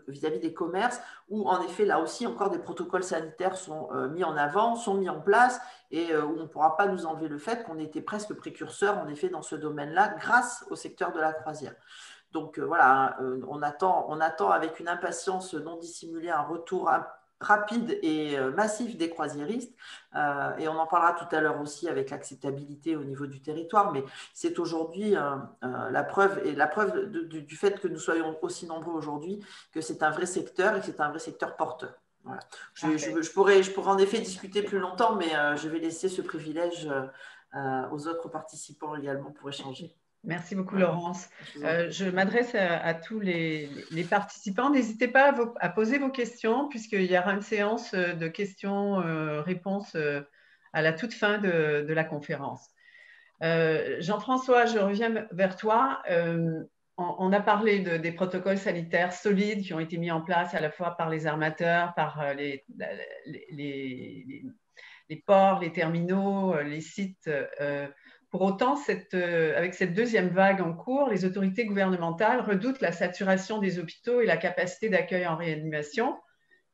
vis-à-vis des commerces où en effet là aussi encore des protocoles sanitaires sont mis en avant, sont mis en place et où on ne pourra pas nous enlever le fait qu'on était presque précurseur en effet dans ce domaine-là grâce au secteur de la croisière. Donc voilà, on attend avec une impatience non dissimulée un retour rapide et massif des croisiéristes. Et on en parlera tout à l'heure aussi avec l'acceptabilité au niveau du territoire, mais c'est aujourd'hui la preuve, et la preuve du fait que nous soyons aussi nombreux aujourd'hui, que c'est un vrai secteur et que c'est un vrai secteur porteur. Voilà. Je pourrais en effet discuter plus longtemps, mais je vais laisser ce privilège aux autres participants également pour échanger. Merci beaucoup, Laurence. Je m'adresse à tous les participants. N'hésitez pas à poser vos questions, puisqu'il y aura une séance de questions-réponses à la toute fin de la conférence. Jean-François, je reviens vers toi. On a parlé des protocoles sanitaires solides qui ont été mis en place à la fois par les armateurs, par les ports, les terminaux, les sites. Pour autant, avec cette deuxième vague en cours, les autorités gouvernementales redoutent la saturation des hôpitaux et la capacité d'accueil en réanimation,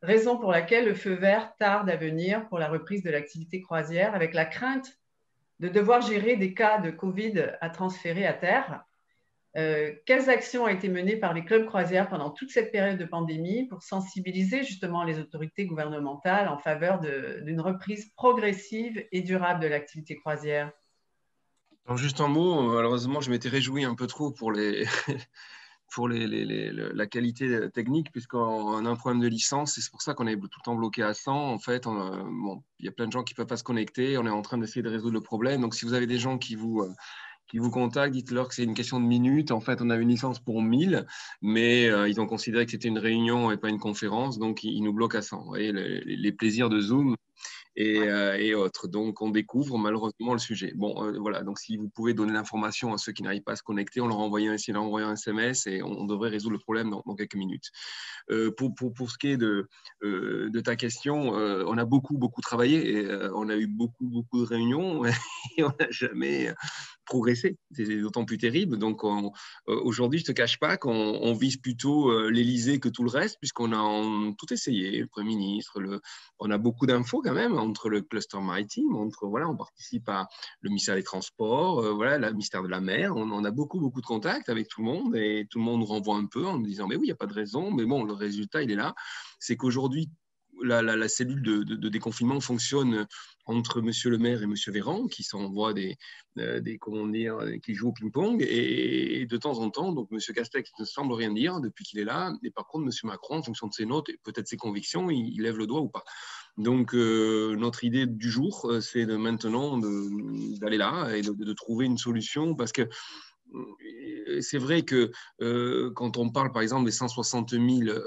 raison pour laquelle le feu vert tarde à venir pour la reprise de l'activité croisière, avec la crainte de devoir gérer des cas de Covid à transférer à terre. Quelles actions ont été menées par les clubs croisières pendant toute cette période de pandémie pour sensibiliser justement les autorités gouvernementales en faveur d'une reprise progressive et durable de l'activité croisière? Alors juste un mot, malheureusement, je m'étais réjoui un peu trop pour la qualité technique, puisqu'on a un problème de licence, et c'est pour ça qu'on est tout le temps bloqué à 100. En fait, bon, il y a plein de gens qui ne peuvent pas se connecter, on est en train d'essayer de résoudre le problème. Donc, si vous avez des gens qui vous contactent, dites-leur que c'est une question de minutes. En fait, on a une licence pour 1000, mais ils ont considéré que c'était une réunion et pas une conférence, donc ils nous bloquent à 100. Vous voyez, les plaisirs de Zoom et autres. Donc, on découvre malheureusement le sujet. Bon, voilà. Donc, si vous pouvez donner l'information à ceux qui n'arrivent pas à se connecter, on leur envoie un SMS et on devrait résoudre le problème dans quelques minutes. Pour ce qui est de ta question, on a beaucoup travaillé et on a eu beaucoup de réunions et on n'a jamais progresser. C'est d'autant plus terrible. Donc, aujourd'hui, je ne te cache pas qu'on vise plutôt l'Élysée que tout le reste, puisqu'on a tout essayé, le Premier ministre, on a beaucoup d'infos quand même entre le cluster maritime, on participe à le ministère des Transports, le ministère de la Mer. On a beaucoup de contacts avec tout le monde et tout le monde nous renvoie un peu en nous disant mais oui, il n'y a pas de raison. Mais bon, le résultat, il est là. C'est qu'aujourd'hui, la cellule de déconfinement fonctionne entre Monsieur le maire et Monsieur Véran, qui s'envoient qui jouent au ping-pong, et de temps en temps, donc Monsieur Castex ne semble rien dire depuis qu'il est là, et par contre Monsieur Macron, en fonction de ses notes et peut-être ses convictions, il lève le doigt ou pas. Donc notre idée du jour, c'est maintenant d'aller là et de trouver une solution, parce que c'est vrai que quand on parle par exemple des 160 000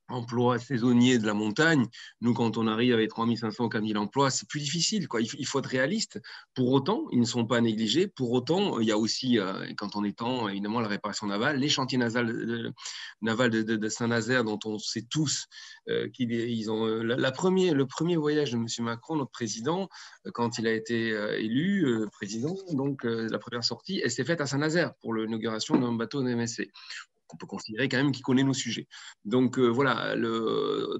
emplois saisonniers de la montagne, nous, quand on arrive avec 3500 ou 4000 emplois, c'est plus difficile, quoi. Il faut être réaliste. Pour autant, ils ne sont pas négligés. Pour autant, il y a aussi, quand on étend, évidemment, la réparation navale, les chantiers navals de Saint-Nazaire, dont on sait tous qu'ils ont le premier voyage de M. Macron, notre président, quand il a été élu président, donc la première sortie, elle s'est faite à Saint-Nazaire pour l'inauguration d'un bateau de MSC. On peut considérer quand même qu'il connaît nos sujets. Donc voilà,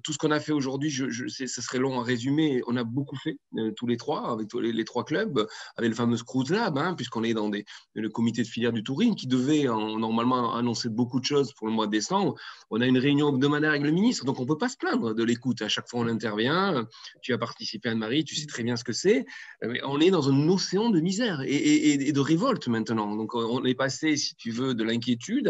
tout ce qu'on a fait aujourd'hui, ce serait long à résumer. On a beaucoup fait, tous les trois, avec les trois clubs, avec le fameux Cruise Lab, puisqu'on est dans le comité de filière du tourisme, qui devait normalement annoncer beaucoup de choses pour le mois de décembre. On a une réunion hebdomadaire avec le ministre, donc on ne peut pas se plaindre de l'écoute. À chaque fois, on intervient. Tu as participé, Anne-Marie, tu sais très bien ce que c'est. Mais on est dans un océan de misère et de révolte maintenant. Donc on est passé, si tu veux, de l'inquiétude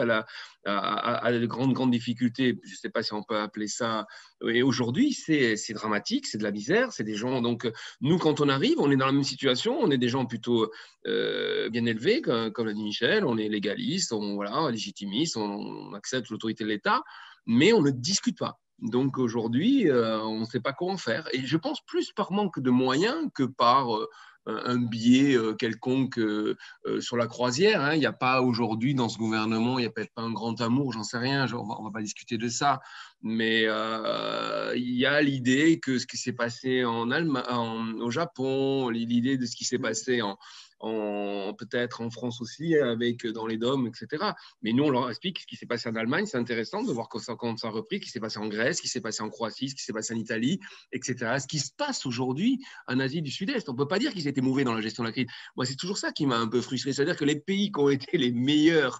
à de grandes difficultés, je ne sais pas si on peut appeler ça. Et aujourd'hui, c'est dramatique, c'est de la misère, c'est des gens. Donc, nous, quand on arrive, on est dans la même situation, on est des gens plutôt bien élevés, comme l'a dit Michel, on est légalistes, légitimistes, on accepte l'autorité de l'État, mais on ne discute pas. Donc, aujourd'hui, on ne sait pas comment faire. Et je pense plus par manque de moyens que par un biais quelconque sur la croisière. Il n'y a pas aujourd'hui dans ce gouvernement, il n'y a peut-être pas un grand amour, j'en sais rien, on ne va pas discuter de ça, mais il y a l'idée que ce qui s'est passé au Japon, l'idée de ce qui s'est passé peut-être en France aussi, dans les DOM, etc. Mais nous, on leur explique ce qui s'est passé en Allemagne. C'est intéressant de voir quand ça a repris, ce qui s'est passé en Grèce, ce qui s'est passé en Croatie, ce qui s'est passé en Italie, etc. Ce qui se passe aujourd'hui en Asie du Sud-Est. On ne peut pas dire qu'ils étaient mauvais dans la gestion de la crise. Moi, c'est toujours ça qui m'a un peu frustré. C'est-à-dire que les pays qui ont été les meilleurs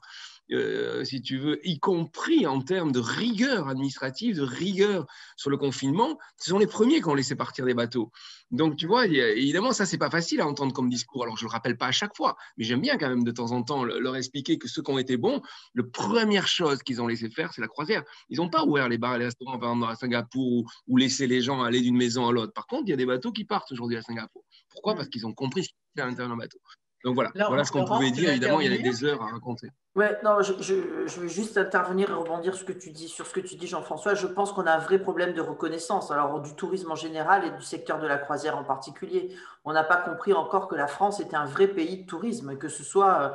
si tu veux, y compris en termes de rigueur administrative, de rigueur sur le confinement, ce sont les premiers qui ont laissé partir des bateaux. Donc, tu vois, évidemment, ça, c'est pas facile à entendre comme discours. Alors, je le rappelle pas à chaque fois, mais j'aime bien quand même de temps en temps leur expliquer que ceux qui ont été bons, la première chose qu'ils ont laissé faire, c'est la croisière. Ils n'ont pas ouvert les bars et les restaurants, par exemple, à Singapour ou laissé les gens aller d'une maison à l'autre. Par contre, il y a des bateaux qui partent aujourd'hui à Singapour. Pourquoi ? Parce qu'ils ont compris ce qu'il y a à l'intérieur d'un bateau. Donc voilà ce qu'on pouvait dire. Évidemment, il y a des heures à raconter. Ouais, non, je veux juste intervenir et rebondir sur ce que tu dis, Jean-François. Je pense qu'on a un vrai problème de reconnaissance, alors du tourisme en général et du secteur de la croisière en particulier. On n'a pas compris encore que la France était un vrai pays de tourisme, que ce soit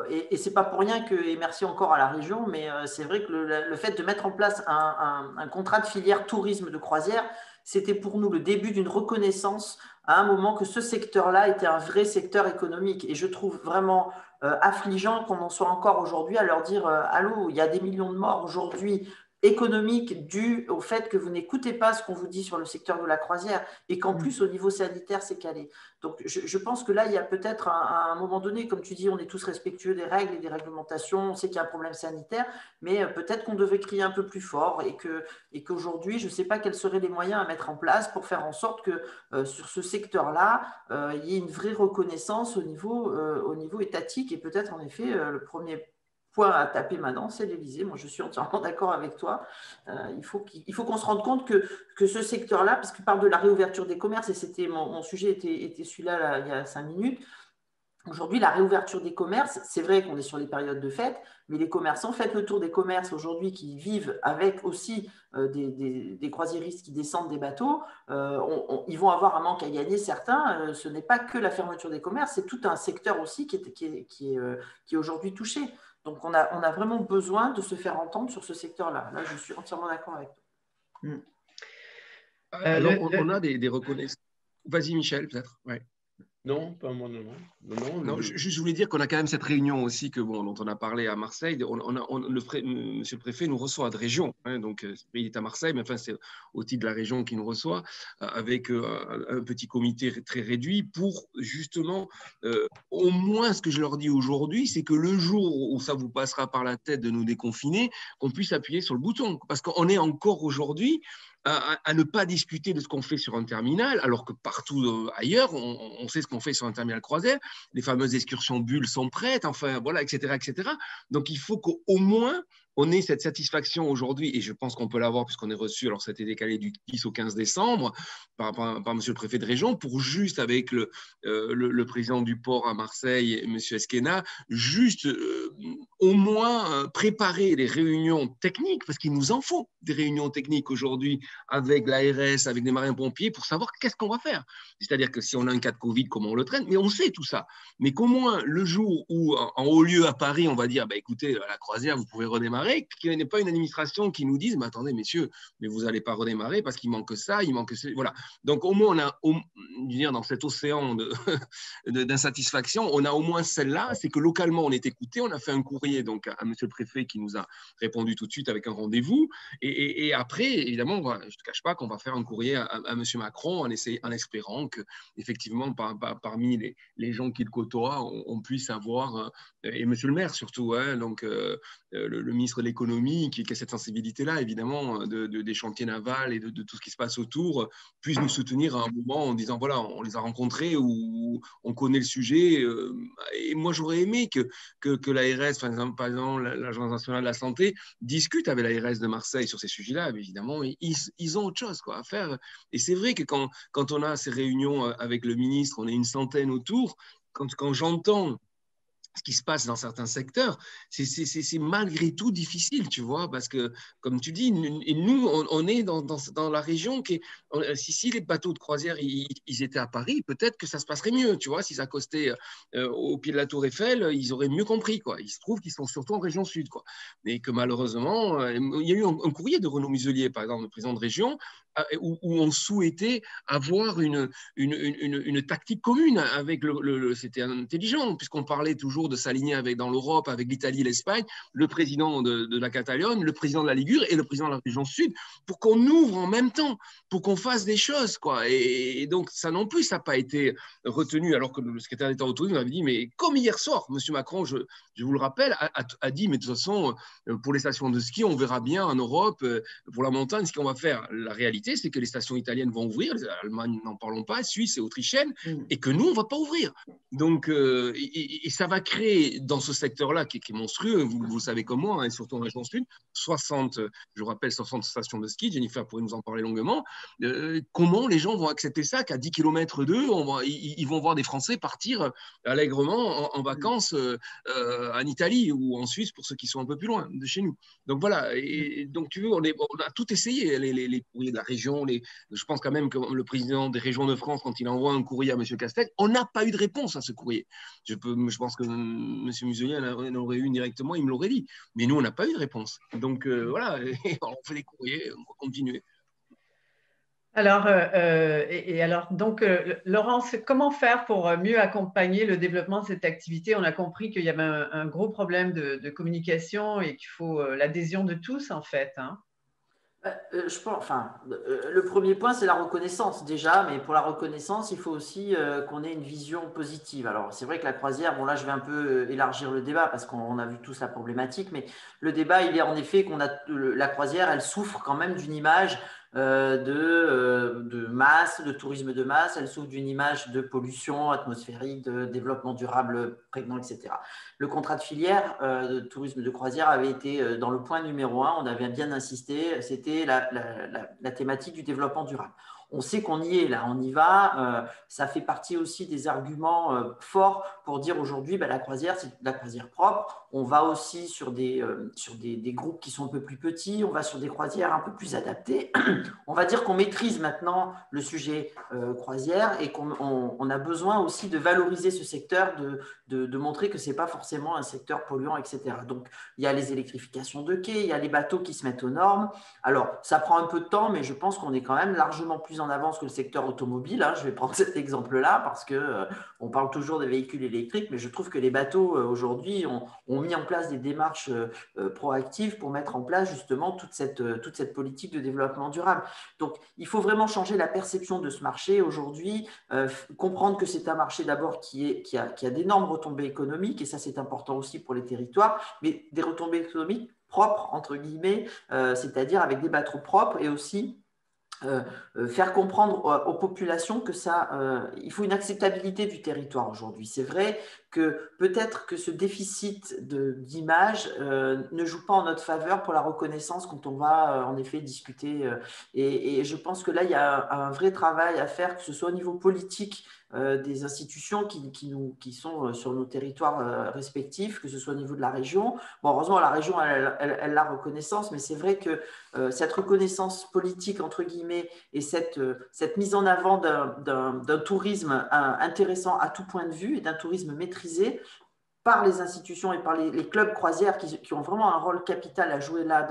et c'est pas pour rien que, et merci encore à la région, mais c'est vrai que le fait de mettre en place un contrat de filière tourisme de croisière, c'était pour nous le début d'une reconnaissance à un moment que ce secteur-là était un vrai secteur économique. Et je trouve vraiment affligeant qu'on en soit encore aujourd'hui à leur dire allô, il y a des millions de morts aujourd'hui économiques dus au fait que vous n'écoutez pas ce qu'on vous dit sur le secteur de la croisière et qu'en plus au niveau sanitaire c'est calé. Donc je pense que là il y a peut-être à un moment donné, comme tu dis, on est tous respectueux des règles et des réglementations, on sait qu'il y a un problème sanitaire, mais peut-être qu'on devait crier un peu plus fort et qu'aujourd'hui je ne sais pas quels seraient les moyens à mettre en place pour faire en sorte que sur ce secteur-là il y ait une vraie reconnaissance au niveau étatique et peut-être en effet le premier point à taper maintenant, c'est l'Élysée. Moi, je suis entièrement d'accord avec toi. Il faut qu'on se rende compte que ce secteur-là, parce que tu parles de la réouverture des commerces, et c'était mon sujet était celui-là là, il y a 5 minutes. Aujourd'hui, la réouverture des commerces, c'est vrai qu'on est sur les périodes de fête, mais les commerçants, faites le tour des commerces aujourd'hui qui vivent avec aussi des croisiéristes qui descendent des bateaux. Ils vont avoir un manque à gagner, certains. Ce n'est pas que la fermeture des commerces, c'est tout un secteur aussi qui est aujourd'hui touché. Donc, on a vraiment besoin de se faire entendre sur ce secteur-là. Là, je suis entièrement d'accord avec toi. Alors, on a des reconnaissances. Vas-y, Michel, peut-être. Ouais. Non, pas moi, non. Je voulais dire qu'on a quand même cette réunion aussi dont on a parlé à Marseille. Monsieur le préfet nous reçoit de région, hein, donc il est à Marseille, mais enfin c'est au titre de la région qui nous reçoit, avec un petit comité très réduit pour justement, au moins ce que je leur dis aujourd'hui, c'est que le jour où ça vous passera par la tête de nous déconfiner, qu'on puisse appuyer sur le bouton, parce qu'on est encore aujourd'hui à ne pas discuter de ce qu'on fait sur un terminal, alors que partout ailleurs, on sait ce qu'on fait sur un terminal croisière. Les fameuses excursions bulles sont prêtes, enfin, voilà, etc., etc. Donc, il faut qu'au moins, on ait cette satisfaction aujourd'hui, et je pense qu'on peut l'avoir puisqu'on est reçu, alors ça a été décalé du 10 au 15 décembre par monsieur le préfet de région, pour juste avec le président du port à Marseille, monsieur Esquena, juste au moins préparer les réunions techniques, parce qu'il nous en faut des réunions techniques aujourd'hui avec l'ARS, avec des marins-pompiers, pour savoir qu'est-ce qu'on va faire. C'est-à-dire que si on a un cas de Covid, comment on le traite, mais on sait tout ça. Mais qu'au moins, le jour où, en haut lieu à Paris, on va dire, bah, écoutez, la croisière, vous pouvez redémarrer, qu'il n'y ait pas une administration qui nous dise, mais attendez, messieurs, mais vous n'allez pas redémarrer parce qu'il manque ça, il manque ça. Voilà. Donc, au moins, dans cet océan d'insatisfaction, on a au moins celle-là, c'est que localement, on est écouté. On a fait un courrier donc, à monsieur le préfet qui nous a répondu tout de suite avec un rendez-vous. Et après, évidemment, je ne te cache pas qu'on va faire un courrier à monsieur Macron en espérant que, effectivement, parmi les gens qui le côtoient, on puisse avoir, et monsieur le maire surtout, hein, donc le ministre de l'économie qui a cette sensibilité-là, évidemment, des chantiers navals et de tout ce qui se passe autour, puisse nous soutenir à un moment en disant, voilà, on les a rencontrés ou on connaît le sujet. Et moi, j'aurais aimé que l'ARS, par exemple, l'Agence nationale de la santé, discute avec l'ARS de Marseille sur ces sujets-là. Évidemment, ils ont autre chose à faire. Et c'est vrai que quand on a ces réunions avec le ministre, on est une centaine autour, quand j'entends ce qui se passe dans certains secteurs, c'est malgré tout difficile, tu vois, parce que, comme tu dis, nous, on est dans la région qui est, si les bateaux de croisière, ils étaient à Paris, peut-être que ça se passerait mieux, tu vois, s'ils s'accostaient au pied de la Tour Eiffel, ils auraient mieux compris, quoi. Il se trouve qu'ils sont surtout en région sud, quoi. Mais que malheureusement, il y a eu un courrier de Renaud Muselier, par exemple, le président de région, où on souhaitait avoir une tactique commune avec c'était intelligent, puisqu'on parlait toujours jour de s'aligner dans l'Europe avec l'Italie et l'Espagne, le président de la Catalogne, le président de la Ligure et le président de la région sud, pour qu'on ouvre en même temps, pour qu'on fasse des choses, quoi. Et donc, ça non plus, ça n'a pas été retenu, alors que le secrétaire d'État au tourisme avait dit, mais comme hier soir, M. Macron, je vous le rappelle, a dit, mais de toute façon, pour les stations de ski, on verra bien en Europe, pour la montagne, ce qu'on va faire. La réalité, c'est que les stations italiennes vont ouvrir, les Allemandes, n'en parlons pas, Suisse et autrichiennes, et que nous, on ne va pas ouvrir. Donc, et ça va créer dans ce secteur-là, qui est monstrueux, vous le savez comme moi, hein, et surtout en région sud, 60, je vous rappelle, 60 stations de ski, Jennifer pourrait nous en parler longuement. Comment les gens vont accepter ça, qu'à 10 km d'eux, ils vont voir des Français partir allègrement en vacances en Italie ou en Suisse, pour ceux qui sont un peu plus loin de chez nous. Donc voilà, et donc tu veux, on a tout essayé, les courriers de la région, je pense quand même que le président des régions de France, quand il envoie un courrier à M. Castex, on n'a pas eu de réponse à ce courrier. Je pense que M. Muselier en aurait eu directement, il me l'aurait dit. Mais nous, on n'a pas eu de réponse. Donc voilà, on fait des courriers, on va continuer. Alors, donc, Laurence, comment faire pour mieux accompagner le développement de cette activité? On a compris qu'il y avait un gros problème de communication et qu'il faut l'adhésion de tous, en fait, hein. Je pense, le premier point, c'est la reconnaissance déjà, mais pour la reconnaissance, il faut aussi qu'on ait une vision positive. Alors, c'est vrai que la croisière, bon là, je vais un peu élargir le débat parce qu'on a vu tous la problématique, mais le débat, il est en effet la croisière, elle souffre quand même d'une image de masse, de tourisme de masse, elle souffre d'une image de pollution atmosphérique, de développement durable prégnant, etc. Le contrat de filière de tourisme de croisière avait été dans le point numéro 1, on avait bien insisté, c'était la thématique du développement durable. On sait qu'on y est là, on y va. Ça fait partie aussi des arguments forts pour dire aujourd'hui, la croisière, c'est la croisière propre. On va aussi sur des groupes qui sont un peu plus petits, on va sur des croisières un peu plus adaptées. On va dire qu'on maîtrise maintenant le sujet croisière et qu'on a besoin aussi de valoriser ce secteur, de montrer que ce n'est pas forcément un secteur polluant, etc. Donc, il y a les électrifications de quais, il y a les bateaux qui se mettent aux normes. Alors, ça prend un peu de temps, mais je pense qu'on est quand même largement plus en avance que le secteur automobile, hein. Je vais prendre cet exemple-là parce qu'on parle toujours des véhicules électriques, mais je trouve que les bateaux aujourd'hui ont mis en place des démarches proactives pour mettre en place justement toute cette politique de développement durable. Donc, il faut vraiment changer la perception de ce marché aujourd'hui, comprendre que c'est un marché d'abord qui a d'énormes retombées économiques, et ça c'est important aussi pour les territoires, mais des retombées économiques propres, entre guillemets, c'est-à-dire avec des bateaux propres et aussi faire comprendre aux populations que il faut une acceptabilité du territoire aujourd'hui. C'est vrai que peut-être que ce déficit d'image ne joue pas en notre faveur pour la reconnaissance quand on va en effet discuter. Et je pense que là, il y a un vrai travail à faire, que ce soit au niveau politique des institutions qui sont sur nos territoires respectifs, que ce soit au niveau de la région. Bon, heureusement, la région, elle a la reconnaissance, mais c'est vrai que cette reconnaissance politique, entre guillemets, et cette mise en avant d'un tourisme intéressant à tout point de vue et d'un tourisme maîtrisé par les institutions et par les clubs croisières qui ont vraiment un rôle capital à jouer là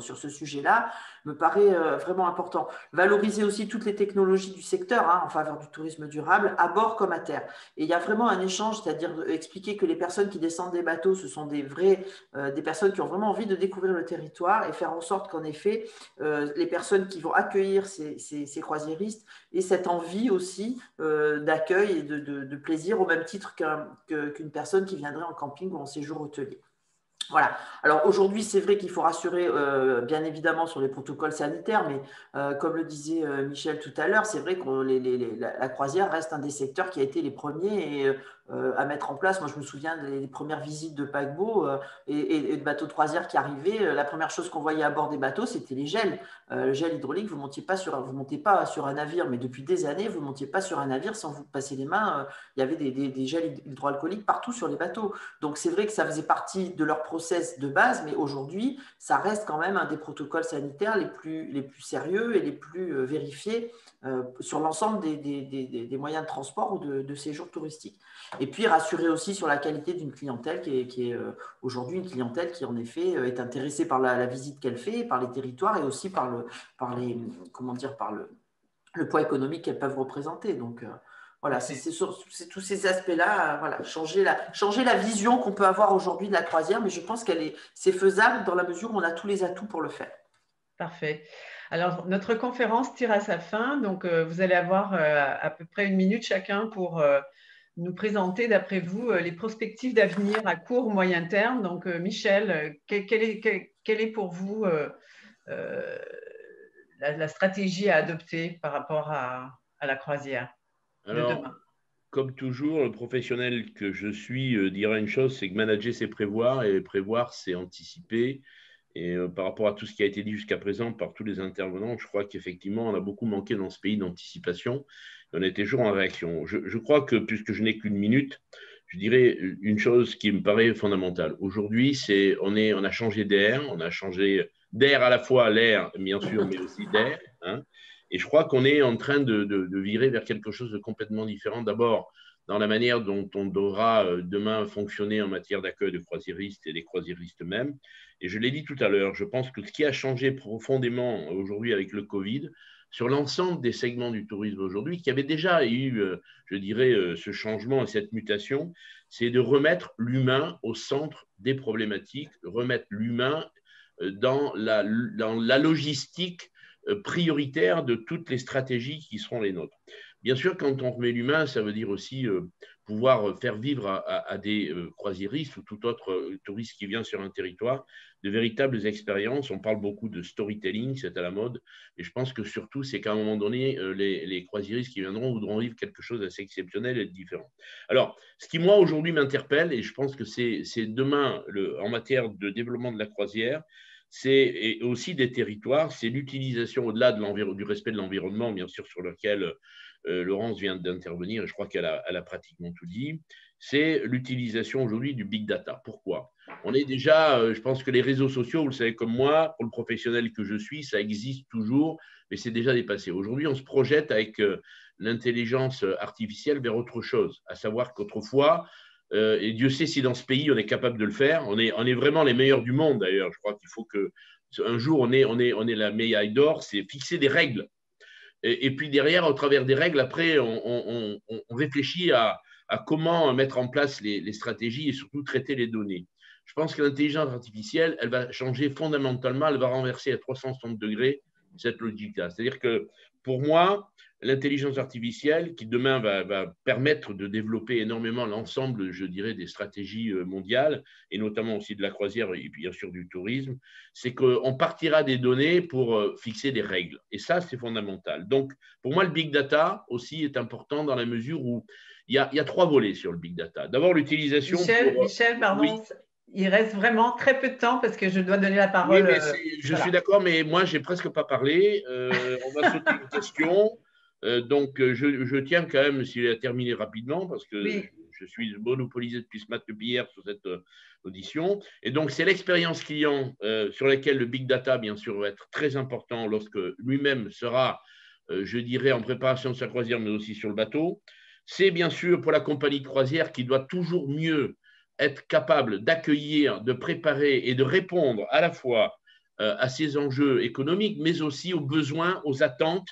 sur ce sujet-là, me paraît vraiment important. Valoriser aussi toutes les technologies du secteur en faveur du tourisme durable, à bord comme à terre. Et il y a vraiment un échange, c'est-à-dire expliquer que les personnes qui descendent des bateaux, ce sont des personnes qui ont vraiment envie de découvrir le territoire et faire en sorte qu'en effet, les personnes qui vont accueillir ces croisiéristes aient cette envie aussi d'accueil et de plaisir au même titre qu'une personne qui viendrait en camping ou en séjour hôtelier. Voilà. Alors aujourd'hui, c'est vrai qu'il faut rassurer bien évidemment sur les protocoles sanitaires, mais comme le disait Michel tout à l'heure, c'est vrai que la croisière reste un des secteurs qui a été les premiers à mettre en place. Moi, je me souviens des premières visites de paquebots et de bateaux de croisière qui arrivaient. La première chose qu'on voyait à bord des bateaux, c'était les gels. Le gel hydraulique, vous ne montez pas sur un navire, mais depuis des années, vous ne montiez pas sur un navire sans vous passer les mains. Il y avait des gels hydroalcooliques partout sur les bateaux. Donc, c'est vrai que ça faisait partie de leur process de base, mais aujourd'hui, ça reste quand même un des protocoles sanitaires les plus sérieux et les plus vérifiés sur l'ensemble des moyens de transport ou de séjour touristique. Et puis, rassurer aussi sur la qualité d'une clientèle qui est aujourd'hui une clientèle qui, en effet, est intéressée par la visite qu'elle fait, par les territoires et aussi par le poids économique qu'elles peuvent représenter. Donc, Voilà, c'est tous ces aspects-là, voilà, changer la vision qu'on peut avoir aujourd'hui de la croisière, mais je pense c'est faisable dans la mesure où on a tous les atouts pour le faire. Parfait. Alors, notre conférence tire à sa fin, donc vous allez avoir à peu près 1 minute chacun pour nous présenter, d'après vous, les perspectives d'avenir à court ou moyen terme. Donc, Michel, quelle est pour vous la stratégie à adopter par rapport à la croisière de demain? Comme toujours, le professionnel que je suis dira une chose, c'est que manager, c'est prévoir, et prévoir, c'est anticiper. Et par rapport à tout ce qui a été dit jusqu'à présent par tous les intervenants, je crois qu'effectivement, on a beaucoup manqué dans ce pays d'anticipation. On est toujours en réaction. Je crois que, puisque je n'ai qu'une minute, je dirais une chose qui me paraît fondamentale. Aujourd'hui, on a changé d'air, on a changé d'air à la fois l'air, bien sûr, mais aussi d'air. Hein. Et je crois qu'on est en train de virer vers quelque chose de complètement différent. D'abord, dans la manière dont on devra demain fonctionner en matière d'accueil de croisiéristes et des croisiéristes eux-mêmes. Et je l'ai dit tout à l'heure, je pense que ce qui a changé profondément aujourd'hui avec le Covid, sur l'ensemble des segments du tourisme aujourd'hui, qui avait déjà eu, je dirais, ce changement et cette mutation, c'est de remettre l'humain au centre des problématiques, remettre l'humain dans la logistique prioritaire de toutes les stratégies qui seront les nôtres. Bien sûr, quand on remet l'humain, ça veut dire aussi pouvoir faire vivre à des croisiéristes ou tout autre touriste qui vient sur un territoire de véritables expériences. On parle beaucoup de storytelling, c'est à la mode, et je pense que surtout, c'est qu'à un moment donné, les croisiéristes qui viendront voudront vivre quelque chose d'assez exceptionnel et de différent. Alors, ce qui, moi, aujourd'hui m'interpelle, et je pense que c'est demain, en matière de développement de la croisière, c'est aussi des territoires, c'est l'utilisation au-delà du respect de l'environnement, bien sûr, sur lequel Laurence vient d'intervenir, et je crois qu'elle a pratiquement tout dit, c'est l'utilisation aujourd'hui du big data. Pourquoi ? On est déjà, je pense que les réseaux sociaux, vous le savez comme moi, pour le professionnel que je suis, ça existe toujours, mais c'est déjà dépassé. Aujourd'hui, on se projette avec l'intelligence artificielle vers autre chose, à savoir qu'autrefois, et Dieu sait si dans ce pays on est capable de le faire. On est vraiment les meilleurs du monde d'ailleurs. Je crois qu'il faut qu'un jour on est la médaille d'or, c'est fixer des règles. Et puis derrière, au travers des règles, après, on réfléchit à comment mettre en place les stratégies et surtout traiter les données. Je pense que l'intelligence artificielle, elle va changer fondamentalement, elle va renverser à 360 degrés cette logique-là. C'est-à-dire que pour moi, l'intelligence artificielle, qui demain va permettre de développer énormément l'ensemble, je dirais, des stratégies mondiales, et notamment aussi de la croisière et bien sûr du tourisme, c'est qu'on partira des données pour fixer des règles. Et ça, c'est fondamental. Donc, pour moi, le big data aussi est important dans la mesure où il y a 3 volets sur le big data. D'abord, l'utilisation… Michel, pardon. Oui. Il reste vraiment très peu de temps parce que je dois donner la parole. Oui, mais je suis d'accord, mais moi, je n'ai presque pas parlé. On va sauter une question. Donc, je tiens quand même, s'il a terminé rapidement, parce que oui. Je suis monopolisé depuis ce matin, depuis hier, sur cette audition. Et donc, c'est l'expérience client sur laquelle le big data, bien sûr, va être très important lorsque lui-même sera, je dirais, en préparation de sa croisière, mais aussi sur le bateau. C'est bien sûr pour la compagnie de croisière qui doit toujours mieux être capable d'accueillir, de préparer et de répondre à la fois à ces enjeux économiques, mais aussi aux besoins, aux attentes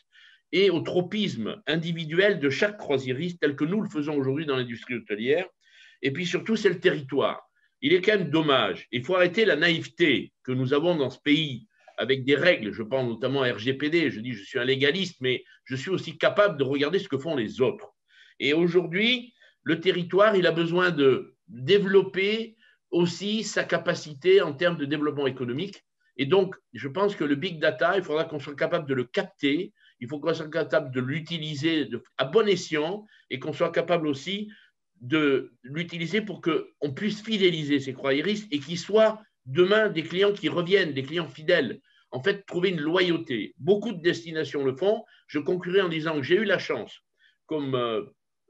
et au tropisme individuel de chaque croisiériste, tel que nous le faisons aujourd'hui dans l'industrie hôtelière. Et puis surtout, c'est le territoire. Il est quand même dommage. Il faut arrêter la naïveté que nous avons dans ce pays avec des règles. Je pense notamment à RGPD. Je dis, je suis un légaliste, mais je suis aussi capable de regarder ce que font les autres. Et aujourd'hui, le territoire, il a besoin de développer aussi sa capacité en termes de développement économique. Et donc, je pense que le big data, il faudra qu'on soit capable de le capter, il faut qu'on soit capable de l'utiliser à bon escient et qu'on soit capable aussi de l'utiliser pour qu'on puisse fidéliser ces croisiéristes et qu'ils soient demain des clients qui reviennent, des clients fidèles. En fait, trouver une loyauté. Beaucoup de destinations le font. Je conclurai en disant que j'ai eu la chance, comme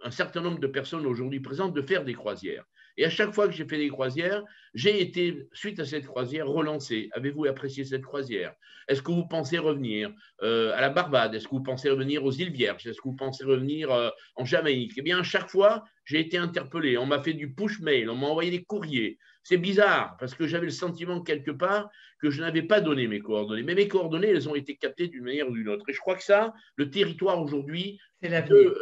un certain nombre de personnes aujourd'hui présentes, de faire des croisières. Et à chaque fois que j'ai fait des croisières, j'ai été, suite à cette croisière, relancé. Avez-vous apprécié cette croisière? Est-ce que vous pensez revenir à la Barbade? Est-ce que vous pensez revenir aux îles Vierges? Est-ce que vous pensez revenir en Jamaïque? Eh bien, à chaque fois, j'ai été interpellé, on m'a fait du push mail, on m'a envoyé des courriers. C'est bizarre parce que j'avais le sentiment quelque part que je n'avais pas donné mes coordonnées. Mais mes coordonnées, elles ont été captées d'une manière ou d'une autre. Et je crois que ça, le territoire aujourd'hui de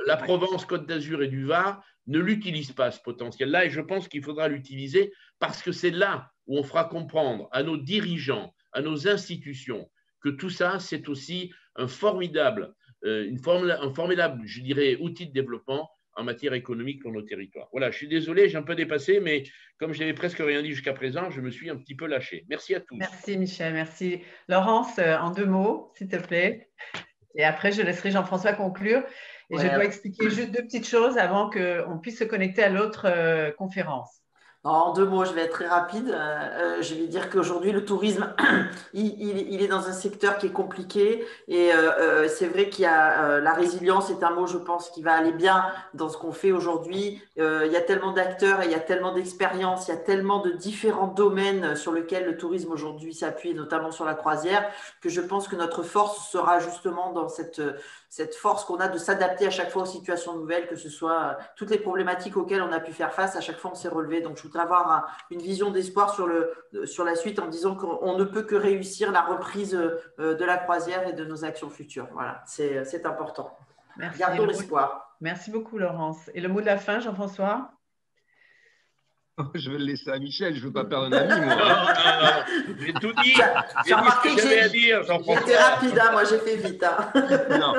la Provence, Côte d'Azur et du Var ne l'utilise pas, ce potentiel-là. Et je pense qu'il faudra l'utiliser parce que c'est là où on fera comprendre à nos dirigeants, à nos institutions, que tout ça, c'est aussi un formidable, je dirais, outil de développement en matière économique pour nos territoires. Voilà, je suis désolé, j'ai un peu dépassé, mais comme je n'avais presque rien dit jusqu'à présent, je me suis un petit peu lâché. Merci à tous. Merci Michel, merci. Laurence, en 2 mots, s'il te plaît. Et après, je laisserai Jean-François conclure. Et je dois expliquer juste 2 petites choses avant qu'on puisse se connecter à l'autre conférence. En 2 mots, je vais être très rapide. Je vais dire qu'aujourd'hui, le tourisme, il est dans un secteur qui est compliqué. Et c'est vrai qu'il y a la résilience est un mot, je pense, qui va aller bien dans ce qu'on fait aujourd'hui. Il y a tellement d'acteurs et il y a tellement d'expériences, il y a tellement de différents domaines sur lesquels le tourisme aujourd'hui s'appuie, notamment sur la croisière, que je pense que notre force sera justement dans cette force qu'on a de s'adapter à chaque fois aux situations nouvelles, que ce soit toutes les problématiques auxquelles on a pu faire face, à chaque fois on s'est relevé. Donc je voudrais avoir une vision d'espoir sur la suite en disant qu'on ne peut que réussir la reprise de la croisière et de nos actions futures. Voilà, c'est important. Merci. Gardons l'espoir. Merci beaucoup Laurence. Et le mot de la fin, Jean-François? Je vais le laisser à Michel, je ne veux pas perdre un ami, moi. Non, j'ai tout dit. J'ai dit ce que j'avais à dire, Jean-François. J'étais rapide, hein, moi j'ai fait vite. Hein. Non,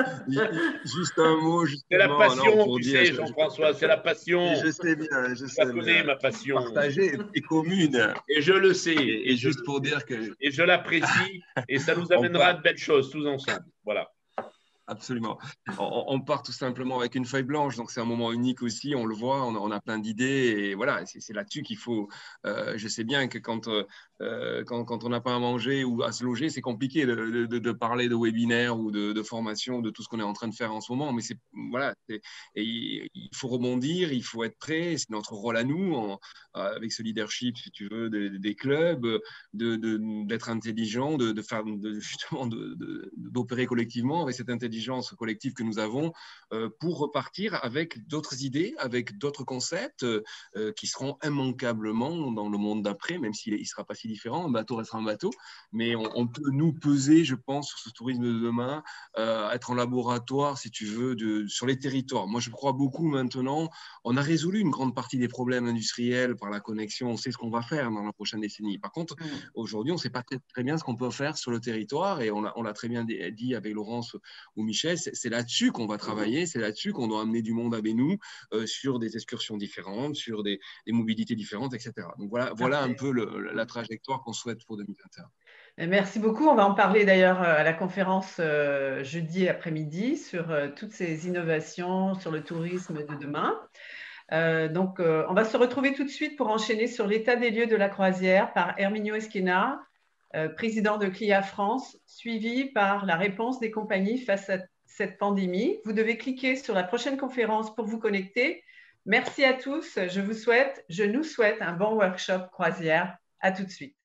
juste un mot. C'est la passion, tu sais, Jean-François, c'est la passion. Je sais bien, je sais bien. Connais ma passion. Partagée et commune. Et je le sais. Et juste pour dire que… Et je l'apprécie, et ça nous amènera à de belles choses, tous ensemble. Voilà. Absolument. On part tout simplement avec une feuille blanche, donc c'est un moment unique aussi, on le voit, on a plein d'idées et voilà, c'est là-dessus qu'il faut… je sais bien que quand on n'a pas à manger ou à se loger, c'est compliqué de parler de webinaire ou de formation, de tout ce qu'on est en train de faire en ce moment, mais voilà, et il faut rebondir, il faut être prêt, c'est notre rôle à nous, avec ce leadership, si tu veux, des clubs, d'être intelligent, justement d'opérer collectivement avec cette intelligence collective que nous avons pour repartir avec d'autres idées, avec d'autres concepts qui seront immanquablement dans le monde d'après, même s'il ne sera pas si différent. Un bateau restera un bateau, mais on peut nous peser, je pense, sur ce tourisme de demain, être en laboratoire, si tu veux, sur les territoires. Moi, je crois beaucoup maintenant. On a résolu une grande partie des problèmes industriels par la connexion. On sait ce qu'on va faire dans la prochaine décennie. Par contre, aujourd'hui, on ne sait pas très bien ce qu'on peut faire sur le territoire et on l'a très bien dit avec Laurence ou Michel, c'est là-dessus qu'on va travailler, c'est là-dessus qu'on doit amener du monde avec nous sur des excursions différentes, sur des mobilités différentes, etc. Donc voilà un peu la trajectoire qu'on souhaite pour 2021. Merci beaucoup. On va en parler d'ailleurs à la conférence jeudi après-midi sur toutes ces innovations sur le tourisme de demain. Donc, on va se retrouver tout de suite pour enchaîner sur l'état des lieux de la croisière par Herminio Esquena, président de CLIA France, suivi par la réponse des compagnies face à cette pandémie. Vous devez cliquer sur la prochaine conférence pour vous connecter. Merci à tous. Je nous souhaite un bon workshop croisière. À tout de suite.